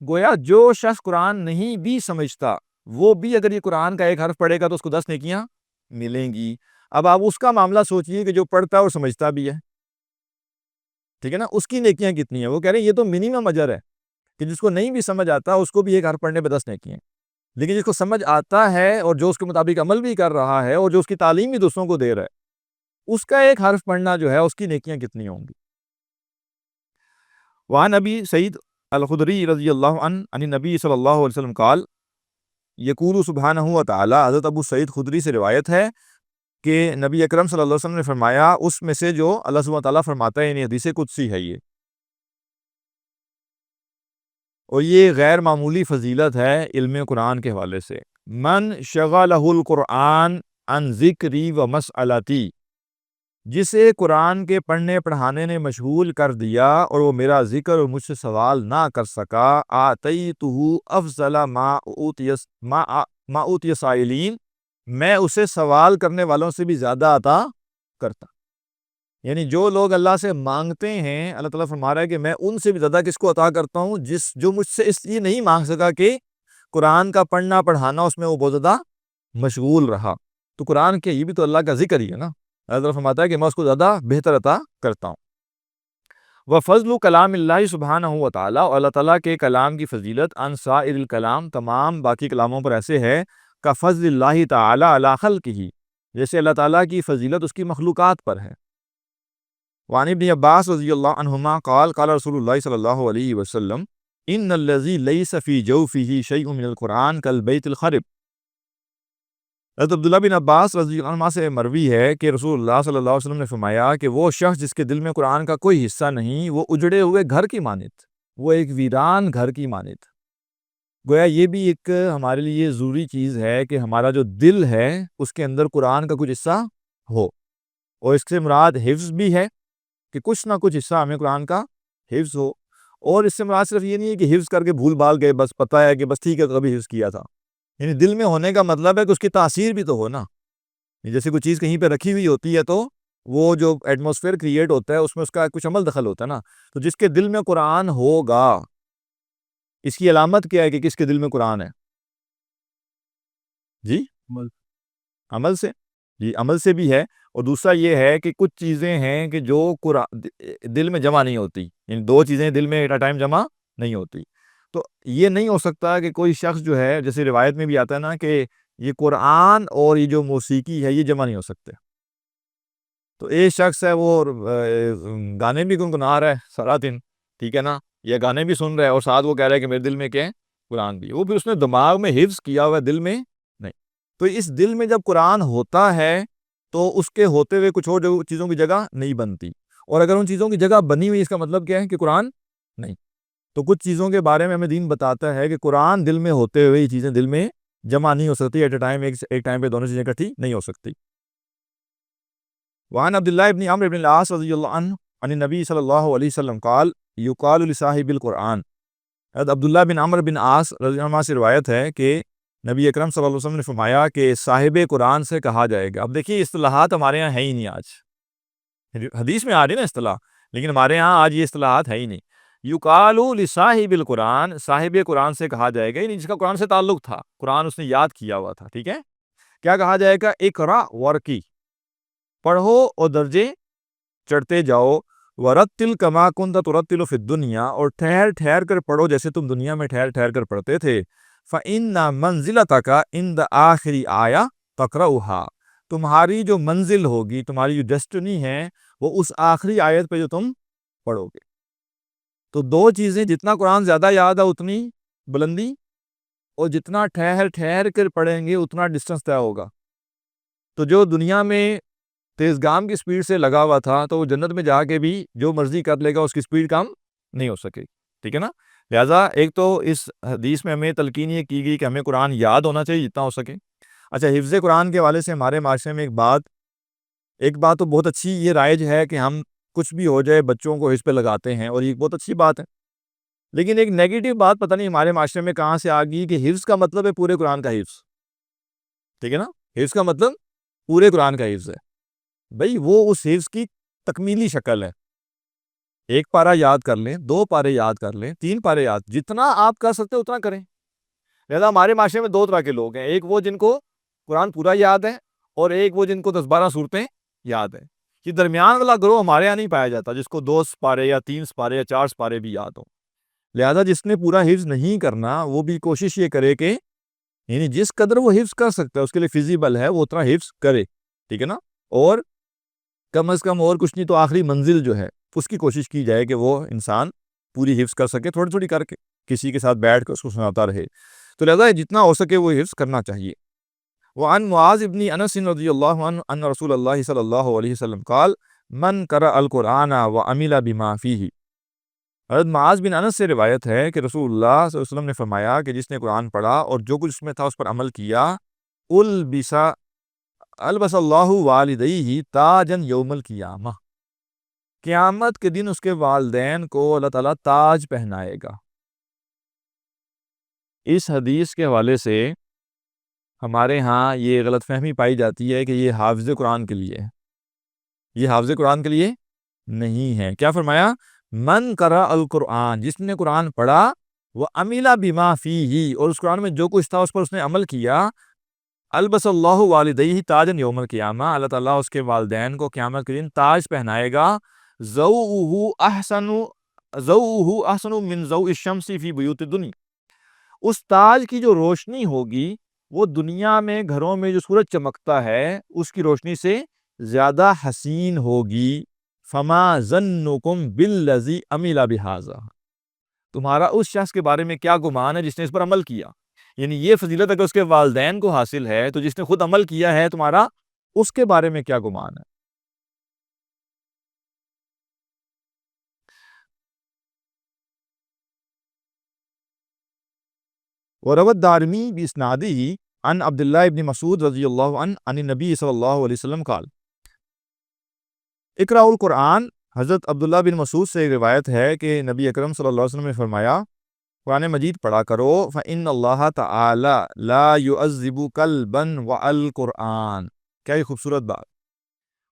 گویا جو شخص قرآن نہیں بھی سمجھتا وہ بھی اگر یہ قرآن کا ایک حرف پڑھے گا تو اس کو 10 نیکیاں ملیں گی. اب آپ اس کا معاملہ سوچئے کہ جو پڑھتا ہے اور سمجھتا بھی ہے. ٹھیک ہے نا، اس کی نیکیاں کتنی ہیں؟ وہ کہہ رہے ہیں یہ تو منیمم اجر ہے کہ جس کو نہیں بھی سمجھ آتا اس کو بھی ایک حرف پڑھنے پہ 10 نیکیاں ہیں، لیکن جس کو سمجھ آتا ہے اور جو اس کے مطابق عمل بھی کر رہا ہے اور جو اس کی تعلیم بھی دوسروں کو دے رہا ہے، اس کا ایک حرف پڑھنا جو ہے اس کی نیکیاں کتنی ہوں گی. وعن ابی سعید الخدری رضی اللہ عنہ عن النبی صلی اللہ علیہ وسلم قال یقول سبحانہ و تعالی، حضرت ابو سعید خدری سے روایت ہے کہ نبی اکرم صلی اللہ علیہ وسلم نے فرمایا، اس میں سے جو اللہ سبحانہ و تعالیٰ فرماتا ہے، یعنی حدیث قدسی ہے یہ، اور یہ غیر معمولی فضیلت ہے علم قرآن کے حوالے سے. من شغلہ القرآن عن ذکری و مسئلتی، جسے قرآن کے پڑھنے پڑھانے نے مشغول کر دیا اور وہ میرا ذکر اور مجھ سے سوال نہ کر سکا، آتیتہ افضل ما اوتی سائلین، میں اسے سوال کرنے والوں سے بھی زیادہ عطا کرتا. یعنی جو لوگ اللہ سے مانگتے ہیں، اللہ تعالیٰ فرما رہا ہے کہ میں ان سے بھی زیادہ کس کو عطا کرتا ہوں؟ جو مجھ سے اس لیے نہیں مانگ سکا کہ قرآن کا پڑھنا پڑھانا اس میں وہ بہت زیادہ مشغول رہا. تو قرآن کے یہ بھی تو اللہ کا ذکر ہی ہے نا. اللہ تعالیٰ فرماتا ہے کہ میں اس کو زیادہ بہتر عطا کرتا ہوں. وفضل کلام اللہ سبحانہ و تعالیٰ، اور اللہ تعالیٰ کے کلام کی فضیلت عن سائر الکلام، تمام باقی کلاموں پر ایسے ہے، کا فضل اللہ تعالیٰ علی خلقہ، جیسے اللہ تعالیٰ کی فضیلت اس کی مخلوقات پر ہے. وعن ابن عباس رضی اللہ عنہما قال قال رسول اللہ صلی اللہ علیہ وسلم ان الذی لیس فی جوفہ شیء من القرآن کالبیت الخرب۔ حضرت عبداللہ بن عباس رضی اللہ عنہ سے مروی ہے کہ رسول اللہ صلی اللہ علیہ وسلم نے فرمایا کہ وہ شخص جس کے دل میں قرآن کا کوئی حصہ نہیں، وہ اجڑے ہوئے گھر کی مانند، وہ ایک ویران گھر کی مانند۔ گویا یہ بھی ایک ہمارے لیے ضروری چیز ہے کہ ہمارا جو دل ہے اس کے اندر قرآن کا کچھ حصہ ہو، اور اس سے مراد حفظ بھی ہے کہ کچھ نہ کچھ حصہ ہمیں قرآن کا حفظ ہو، اور اس سے مراد صرف یہ نہیں ہے کہ حفظ کر کے بھول بھال گئے، بس پتہ ہے کہ بس ٹھیک ہے کبھی حفظ کیا تھا۔ یعنی دل میں ہونے کا مطلب ہے کہ اس کی تاثیر بھی تو ہو نا۔ جیسے کوئی چیز کہیں پہ رکھی ہوئی ہوتی ہے تو وہ جو ایٹماسفیئر کریٹ ہوتا ہے اس میں اس کا کچھ عمل دخل ہوتا ہے نا، تو جس کے دل میں قرآن ہوگا، اس کی علامت کیا ہے کہ کس کے دل میں قرآن ہے؟ جی عمل سے، جی عمل سے بھی ہے، اور دوسرا یہ ہے کہ کچھ چیزیں ہیں کہ جو دل میں جمع نہیں ہوتی، یعنی دو چیزیں دل میں ایٹ اے ٹائم جمع نہیں ہوتی۔ تو یہ نہیں ہو سکتا کہ کوئی شخص جو ہے، جیسے روایت میں بھی آتا ہے نا کہ یہ قرآن اور یہ جو موسیقی ہے یہ جمع نہیں ہو سکتے۔ تو ایک شخص ہے وہ گانے بھی گنگنا رہا ہے سارا دن، ٹھیک ہے نا، یا گانے بھی سن رہا ہے اور ساتھ وہ کہہ رہا ہے کہ میرے دل میں کیا ہے؟ قرآن بھی۔ وہ پھر اس نے دماغ میں حفظ کیا ہوا ہے، دل میں نہیں۔ تو اس دل میں جب قرآن ہوتا ہے تو اس کے ہوتے ہوئے کچھ اور جو چیزوں کی جگہ نہیں بنتی، اور اگر ان چیزوں کی جگہ بنی ہوئی اس کا مطلب کیا ہے کہ قرآن نہیں۔ تو کچھ چیزوں کے بارے میں ہمیں دین بتاتا ہے کہ قرآن دل میں ہوتے ہوئے یہ چیزیں دل میں جمع نہیں ہو سکتی، ایٹ اے ٹائم ایک ٹائم پہ دونوں چیزیں اکٹھی نہیں ہو سکتی۔ وعن عبداللہ ابن عمرو بن العاص رضی اللہ عنہ عن النبی صلی اللہ علیہ وسلم قال یقال لصاحب القرآن۔ حضرت عبداللہ بن عمرو بن عاص رضی اللہ عنہ سے روایت ہے کہ نبی اکرم صلی اللہ علیہ وسلم نے فرمایا کہ صاحب قرآن سے کہا جائے گا۔ اب دیکھیے اصطلاحات ہمارے ہاں ہے ہی نہیں، آج حدیث میں آ رہی نا اصطلاح، لیکن ہمارے ہاں آج یہ اصطلاحات ہے ہی نہیں۔ یقال لصاحب القرآن، صاحب قرآن سے کہا جائے گا، یعنی جس کا قرآن سے تعلق تھا، قرآن اس نے یاد کیا ہوا تھا، ٹھیک ہے، کیا کہا جائے گا؟ اقرا ورقی، پڑھو اور درجے چڑھتے جاؤ، ورتل کما کنت ترتل فی الدنیا، اور ٹھہر ٹھہر کر پڑھو جیسے تم دنیا میں ٹھہر ٹھہر کر پڑھتے تھے۔ فإن منزلتک عند آخر آیہ تقرؤها، تمہاری جو منزل ہوگی، تمہاری جو ڈیسٹنی ہے، وہ اس آخری آیت پہ جو تم پڑھو گے۔ تو دو چیزیں، جتنا قرآن زیادہ یاد ہے اتنی بلندی، اور جتنا ٹھہر ٹھہر کر پڑھیں گے اتنا ڈسٹنس طے ہوگا۔ تو جو دنیا میں تیز گام کی سپیڈ سے لگا ہوا تھا تو وہ جنت میں جا کے بھی جو مرضی کر لے گا، اس کی سپیڈ کم نہیں ہو سکے، ٹھیک ہے نا۔ لہٰذا ایک تو اس حدیث میں ہمیں تلقین یہ کی گئی کہ ہمیں قرآن یاد ہونا چاہیے جتنا ہو سکے۔ اچھا، حفظ قرآن کے حوالے سے ہمارے معاشرے میں ایک بات تو بہت اچھی یہ رائج ہے کہ ہم کچھ بھی ہو جائے بچوں کو حفظ پہ لگاتے ہیں، اور یہ بہت اچھی بات ہے، لیکن ایک نیگیٹو بات پتہ نہیں ہمارے معاشرے میں کہاں سے آ گئی کہ حفظ کا مطلب ہے پورے قرآن کا حفظ، ٹھیک ہے نا، حفظ کا مطلب پورے قرآن کا حفظ ہے۔ بھئی وہ اس حفظ کی تکمیلی شکل ہے، ایک پارہ یاد کر لیں، 2 پارے یاد کر لیں، 3 پارے یاد، جتنا آپ کر سکتے اتنا کریں۔ لہذا ہمارے معاشرے میں 2 طرح کے لوگ ہیں، ایک وہ جن کو قرآن پورا یاد ہے، اور ایک وہ جن کو 10-12 صورتیں یاد ہیں۔ یہ درمیان والا گروہ ہمارے یہاں نہیں پایا جاتا جس کو 2 سپارے یا 3 سپارے یا 4 سپارے بھی یاد ہوں۔ لہذا جس نے پورا حفظ نہیں کرنا وہ بھی کوشش یہ کرے کہ یعنی جس قدر وہ حفظ کر سکتا ہے، اس کے لیے فیزیبل ہے، وہ اتنا حفظ کرے، ٹھیک ہے نا، اور کم از کم اور کچھ نہیں تو آخری منزل جو ہے اس کی کوشش کی جائے کہ وہ انسان پوری حفظ کر سکے، تھوڑی تھوڑی کر کے، کسی کے ساتھ بیٹھ کر اس کو سناتا رہے۔ تو لہذا جتنا ہو سکے وہ حفظ کرنا چاہیے۔ وعن معاذ ابن انس رضی اللہ عنہ ان رسول اللہ صلی اللہ علیہ وسلم قال من قرأ القرآن وعمل بما فیہ۔ حضرت معاذ بن انس سے روایت ہے کہ رسول اللہ صلی اللہ علیہ وسلم نے فرمایا کہ جس نے قرآن پڑھا اور جو کچھ اس میں تھا اس پر عمل کیا، البس اللہ والدیہ تاجا یوم القیامہ، قیامت کے دن اس کے والدین کو اللہ تعالیٰ تاج پہنائے گا۔ اس حدیث کے حوالے سے ہمارے ہاں یہ غلط فہمی پائی جاتی ہے کہ یہ حافظ قرآن کے لیے ہے، یہ حافظ قرآن کے لیے نہیں ہے۔ کیا فرمایا؟ من قرأ القرآن، جس نے قرآن پڑھا، وہ عمل بما فیہ، اور اس قرآن میں جو کچھ تھا اس پر اس نے عمل کیا، البس اللہ والدیہ تاجا یوم القیامہ، اللہ تعالیٰ اس کے والدین کو قیامت کے دن تاج پہنائے گا، ضوءہ احسن من ضوء الشمس فی بیوت الدنیا، اس تاج کی جو روشنی ہوگی وہ دنیا میں گھروں میں جو سورج چمکتا ہے اس کی روشنی سے زیادہ حسین ہوگی۔ فما ظنکم بالذی عمل بہذا، تمہارا اس شخص کے بارے میں کیا گمان ہے جس نے اس پر عمل کیا. یعنی یہ فضیلت اگر اس کے والدین کو حاصل ہے تو جس نے خود عمل کیا ہے تمہارا اس کے بارے میں کیا گمان ہے. وروى الدارمي بإسناده عن عبد الله بن مسعود رضی اللہ عنہ عن النبی صلی اللہ علیہ وسلم قال اقرأوا القرآن. حضرت عبداللہ بن مسعود سے روایت ہے کہ نبی اکرم صلی اللہ علیہ وسلم نے فرمایا قرآن مجید پڑھا کرو فإن اللہ تعالی لا يعذب قلبا والقرآن. کیا یہ خوبصورت بات.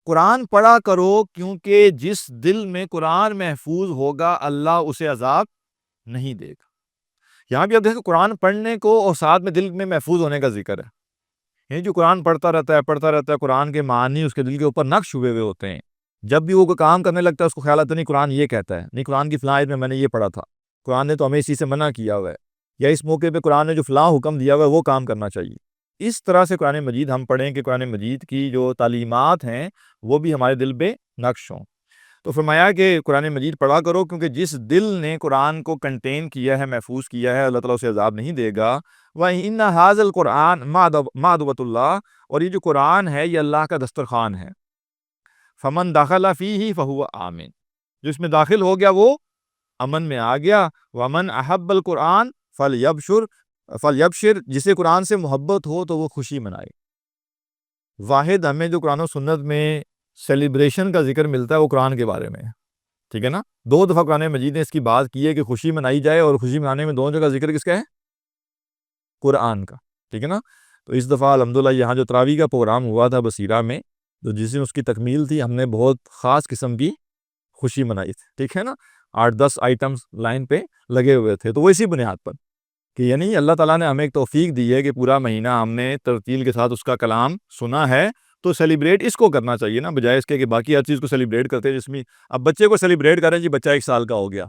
قرآن پڑھا کرو کیونکہ جس دل میں قرآن محفوظ ہوگا اللہ اسے عذاب نہیں دے گا. یہاں بھی اب دیکھیں قرآن پڑھنے کو اور ساتھ میں دل میں محفوظ ہونے کا ذکر ہے. یعنی جو قرآن پڑھتا رہتا ہے قرآن کے معنی اس کے دل کے اوپر نقش ہوئے ہوتے ہیں. جب بھی وہ کوئی کام کرنے لگتا ہے اس کو خیال آتا نہیں قرآن یہ کہتا ہے, نہیں قرآن کی فلاں آیت میں نے یہ پڑھا تھا, قرآن نے تو ہمیں اسی سے منع کیا ہوا ہے, یا اس موقع پہ قرآن نے جو فلاں حکم دیا ہوا ہے وہ کام کرنا چاہیے. اس طرح سے قرآن مجید ہم پڑھیں کہ قرآن مجید کی جو تعلیمات ہیں وہ بھی ہمارے دل پہ نقش ہوں. تو فرمایا کہ قرآن مجید پڑھا کرو کیونکہ جس دل نے قرآن کو کنٹین کیا ہے, محفوظ کیا ہے, اللہ تعالیٰ اسے عذاب نہیں دے گا. وَإِنَّ هَذَا الْقُرْآنَ مَعْدَوَةُ اللَّهِ, اور یہ جو قرآن ہے یہ اللہ کا دسترخوان ہے. فمن داخل فیہ فہو آمن, جو اس میں داخل ہو گیا وہ امن میں آ گیا. ومن احب القرآن فلیبشر, جسے قرآن سے محبت ہو تو وہ خوشی منائے. واحد ہمیں جو قرآن و سنت میں سیلیبریشن کا ذکر ملتا ہے وہ قرآن کے بارے میں ہے, ٹھیک ہے نا. 2 دفعہ قرآن مجید نے اس کی بات کی ہے کہ خوشی منائی جائے, اور خوشی منانے میں 2 جگہ ذکر کس کا ہے, قرآن کا, ٹھیک ہے نا. تو اس دفعہ الحمدللہ یہاں جو تراویح کا پروگرام ہوا تھا بصیرہ میں, تو جس دن اس کی تکمیل تھی, ہم نے بہت خاص قسم کی خوشی منائی تھی, ٹھیک ہے نا. 8-10 آئٹمز لائن پہ لگے ہوئے تھے. تو وہ اسی بنیاد پر کہ یعنی اللہ تعالیٰ نے ہمیں ایک توفیق دی ہے کہ پورا مہینہ ہم نے ترتیل کے ساتھ اس کا کلام سنا ہے, تو سیلیبریٹ اس کو کرنا چاہیے نا, بجائے اس کے کہ باقی ہر چیز کو سیلیبریٹ کرتے ہیں. جس میں اب بچے کو سیلیبریٹ کریں جی بچہ 1 سال کا ہو گیا,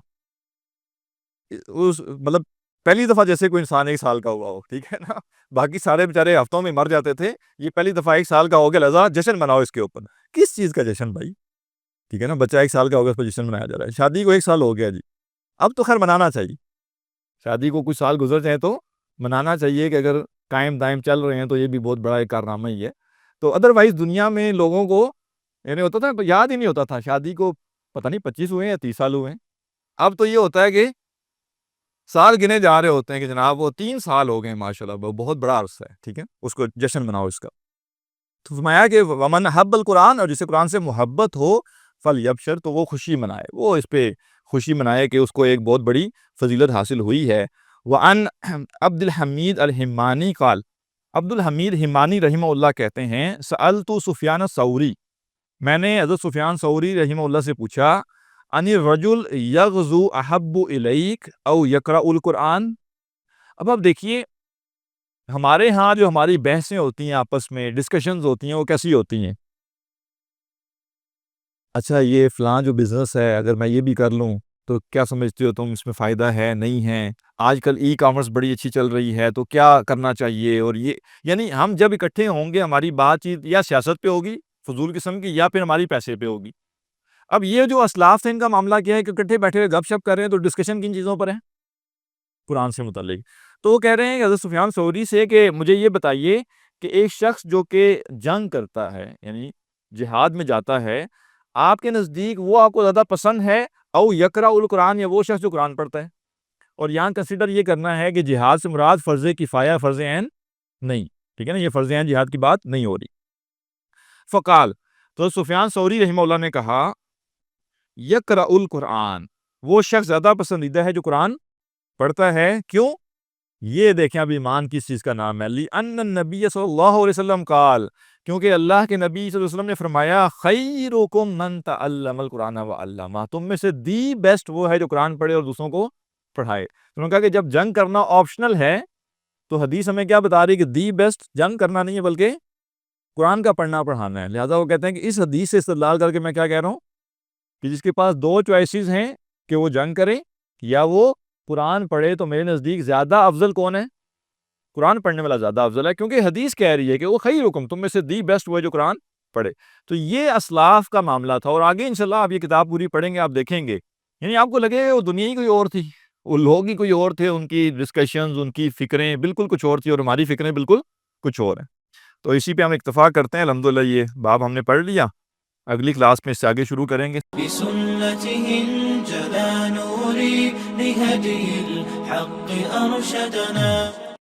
مطلب پہلی دفعہ جیسے کوئی انسان 1 سال کا ہوا ہو, ٹھیک ہے نا. باقی سارے بیچارے ہفتوں میں مر جاتے تھے, یہ پہلی دفعہ 1 سال کا ہو گیا, لہذا جشن مناؤ اس کے اوپر. کس چیز کا جشن بھائی, ٹھیک ہے نا. بچہ 1 سال کا ہو گیا, اس پر جشن منایا جا رہا ہے. شادی کو 1 سال ہو گیا جی, اب تو خیر منانا چاہیے. شادی کو کچھ سال گزر جائیں تو منانا چاہیے, کہ اگر قائم دائم چل رہے ہیں تو یہ بھی بہت بڑا ایک کارنامہ ہی ہے. تو ادروائز دنیا میں لوگوں کو یعنی ہوتا تھا, یاد ہی نہیں ہوتا تھا شادی کو, پتہ نہیں 25 ہوئے ہیں یا 30 سال ہوئے ہیں. اب تو یہ ہوتا ہے کہ سال گنے جا رہے ہوتے ہیں کہ جناب وہ 3 سال ہو گئے ہیں ماشاءاللہ, بہت بڑا عرصہ ہے, ٹھیک ہے. اس کو جشن مناؤ اس کا. تو فرمایا کہ ومن حب القرآن, اور جسے قرآن سے محبت ہو فلیبشر, تو وہ خوشی منائے, وہ اس پہ خوشی منائے کہ اس کو ایک بہت بڑی فضیلت حاصل ہوئی ہے. وعن عبد الحمید الحمانی قال, عبد الحمید حمانی رحمہ اللہ کہتے ہیں سألت سفیان الثوری, میں نے حضرت سفیان ثوری رحمہ اللہ سے پوچھا ان الرجل یغزو احب الیک او یقرأ القرآن. اب آپ دیکھیے ہمارے ہاں جو ہماری بحثیں ہوتی ہیں, آپس میں ڈسکشنز ہوتی ہیں, وہ کیسی ہوتی ہیں. اچھا یہ فلاں جو بزنس ہے اگر میں یہ بھی کر لوں تو کیا سمجھتے ہو تم, اس میں فائدہ ہے نہیں ہے, آج کل ای کامرس بڑی اچھی چل رہی ہے تو کیا کرنا چاہیے. اور یہ یعنی ہم جب اکٹھے ہوں گے ہماری بات چیت یا سیاست پہ ہوگی فضول قسم کی, یا پھر ہماری پیسے پہ ہوگی. اب یہ جو اسلاف تھے ان کا معاملہ کیا ہے کہ اکٹھے بیٹھے ہوئے گپ شپ کر رہے ہیں, تو ڈسکشن کن چیزوں پر ہے, قرآن سے متعلق. تو وہ کہہ رہے ہیں کہ حضرت سفیان ثوری سے کہ مجھے یہ بتائیے کہ ایک شخص جو کہ جنگ کرتا ہے یعنی جہاد میں جاتا ہے, آپ کے نزدیک وہ آپ کو زیادہ پسند ہے او یقرأ القرآن, یا وہ شخص جو قرآن پڑھتا ہے. اور یہاں کنسیڈر یہ کرنا ہے کہ جہاد سے مراد فرض کفایہ فرض عین نہیں, ٹھیک ہے نا, یہ فرض عین جہاد کی بات نہیں ہو رہی. فقال, تو سفیان ثوری رحمہ اللہ نے کہا یقرأ القرآن, وہ شخص زیادہ پسندیدہ ہے جو قرآن پڑھتا ہے. کیوں؟ یہ دیکھیں اب ایمان کس چیز کا نام ہے. لأن النبی صلی اللہ علیہ وسلم قال, کیونکہ اللہ کے نبی صلی اللہ علیہ وسلم نے فرمایا خیرکم من تعلم القرآن وعلمہ, تم میں سے دی بیسٹ وہ ہے جو قرآن پڑھے اور دوسروں کو پڑھائے. انہوں نے کہا کہ جب جنگ کرنا آپشنل ہے تو حدیث ہمیں کیا بتا رہی ہے کہ دی بیسٹ جنگ کرنا نہیں ہے بلکہ قرآن کا پڑھنا پڑھانا ہے. لہٰذا وہ کہتے ہیں کہ اس حدیث سے استدلال کر کے میں کیا کہہ رہا ہوں کہ جس کے پاس 2 چوائسیز ہیں کہ وہ جنگ کرے یا وہ قرآن پڑھے, تو میرے نزدیک زیادہ افضل کون ہے, قرآن پڑھنے والا زیادہ افضل ہے. کیونکہ حدیث کہہ رہی ہے کہ وہ خیرکم, تم میں سے دی بیسٹ وہ ہے جو قرآن پڑھے. تو یہ اسلاف کا معاملہ تھا. اور آگے انشاءاللہ آپ یہ کتاب پوری پڑھیں گے، آپ دیکھیں گے یعنی آپ کو لگے گا وہ دنیا ہی کوئی اور تھی، وہ لوگ ہی کوئی اور تھے، ان کی ڈسکشنز، ان کی فکریں بالکل کچھ اور تھی اور ہماری فکریں بالکل کچھ اور ہیں. تو اسی پہ ہم اکتفا کرتے ہیں. الحمدللہ یہ باب ہم نے پڑھ لیا. اگلی کلاس میں اس سے آگے شروع کریں گے. بسنته انجلى نوري لهدي الحق أرشدنا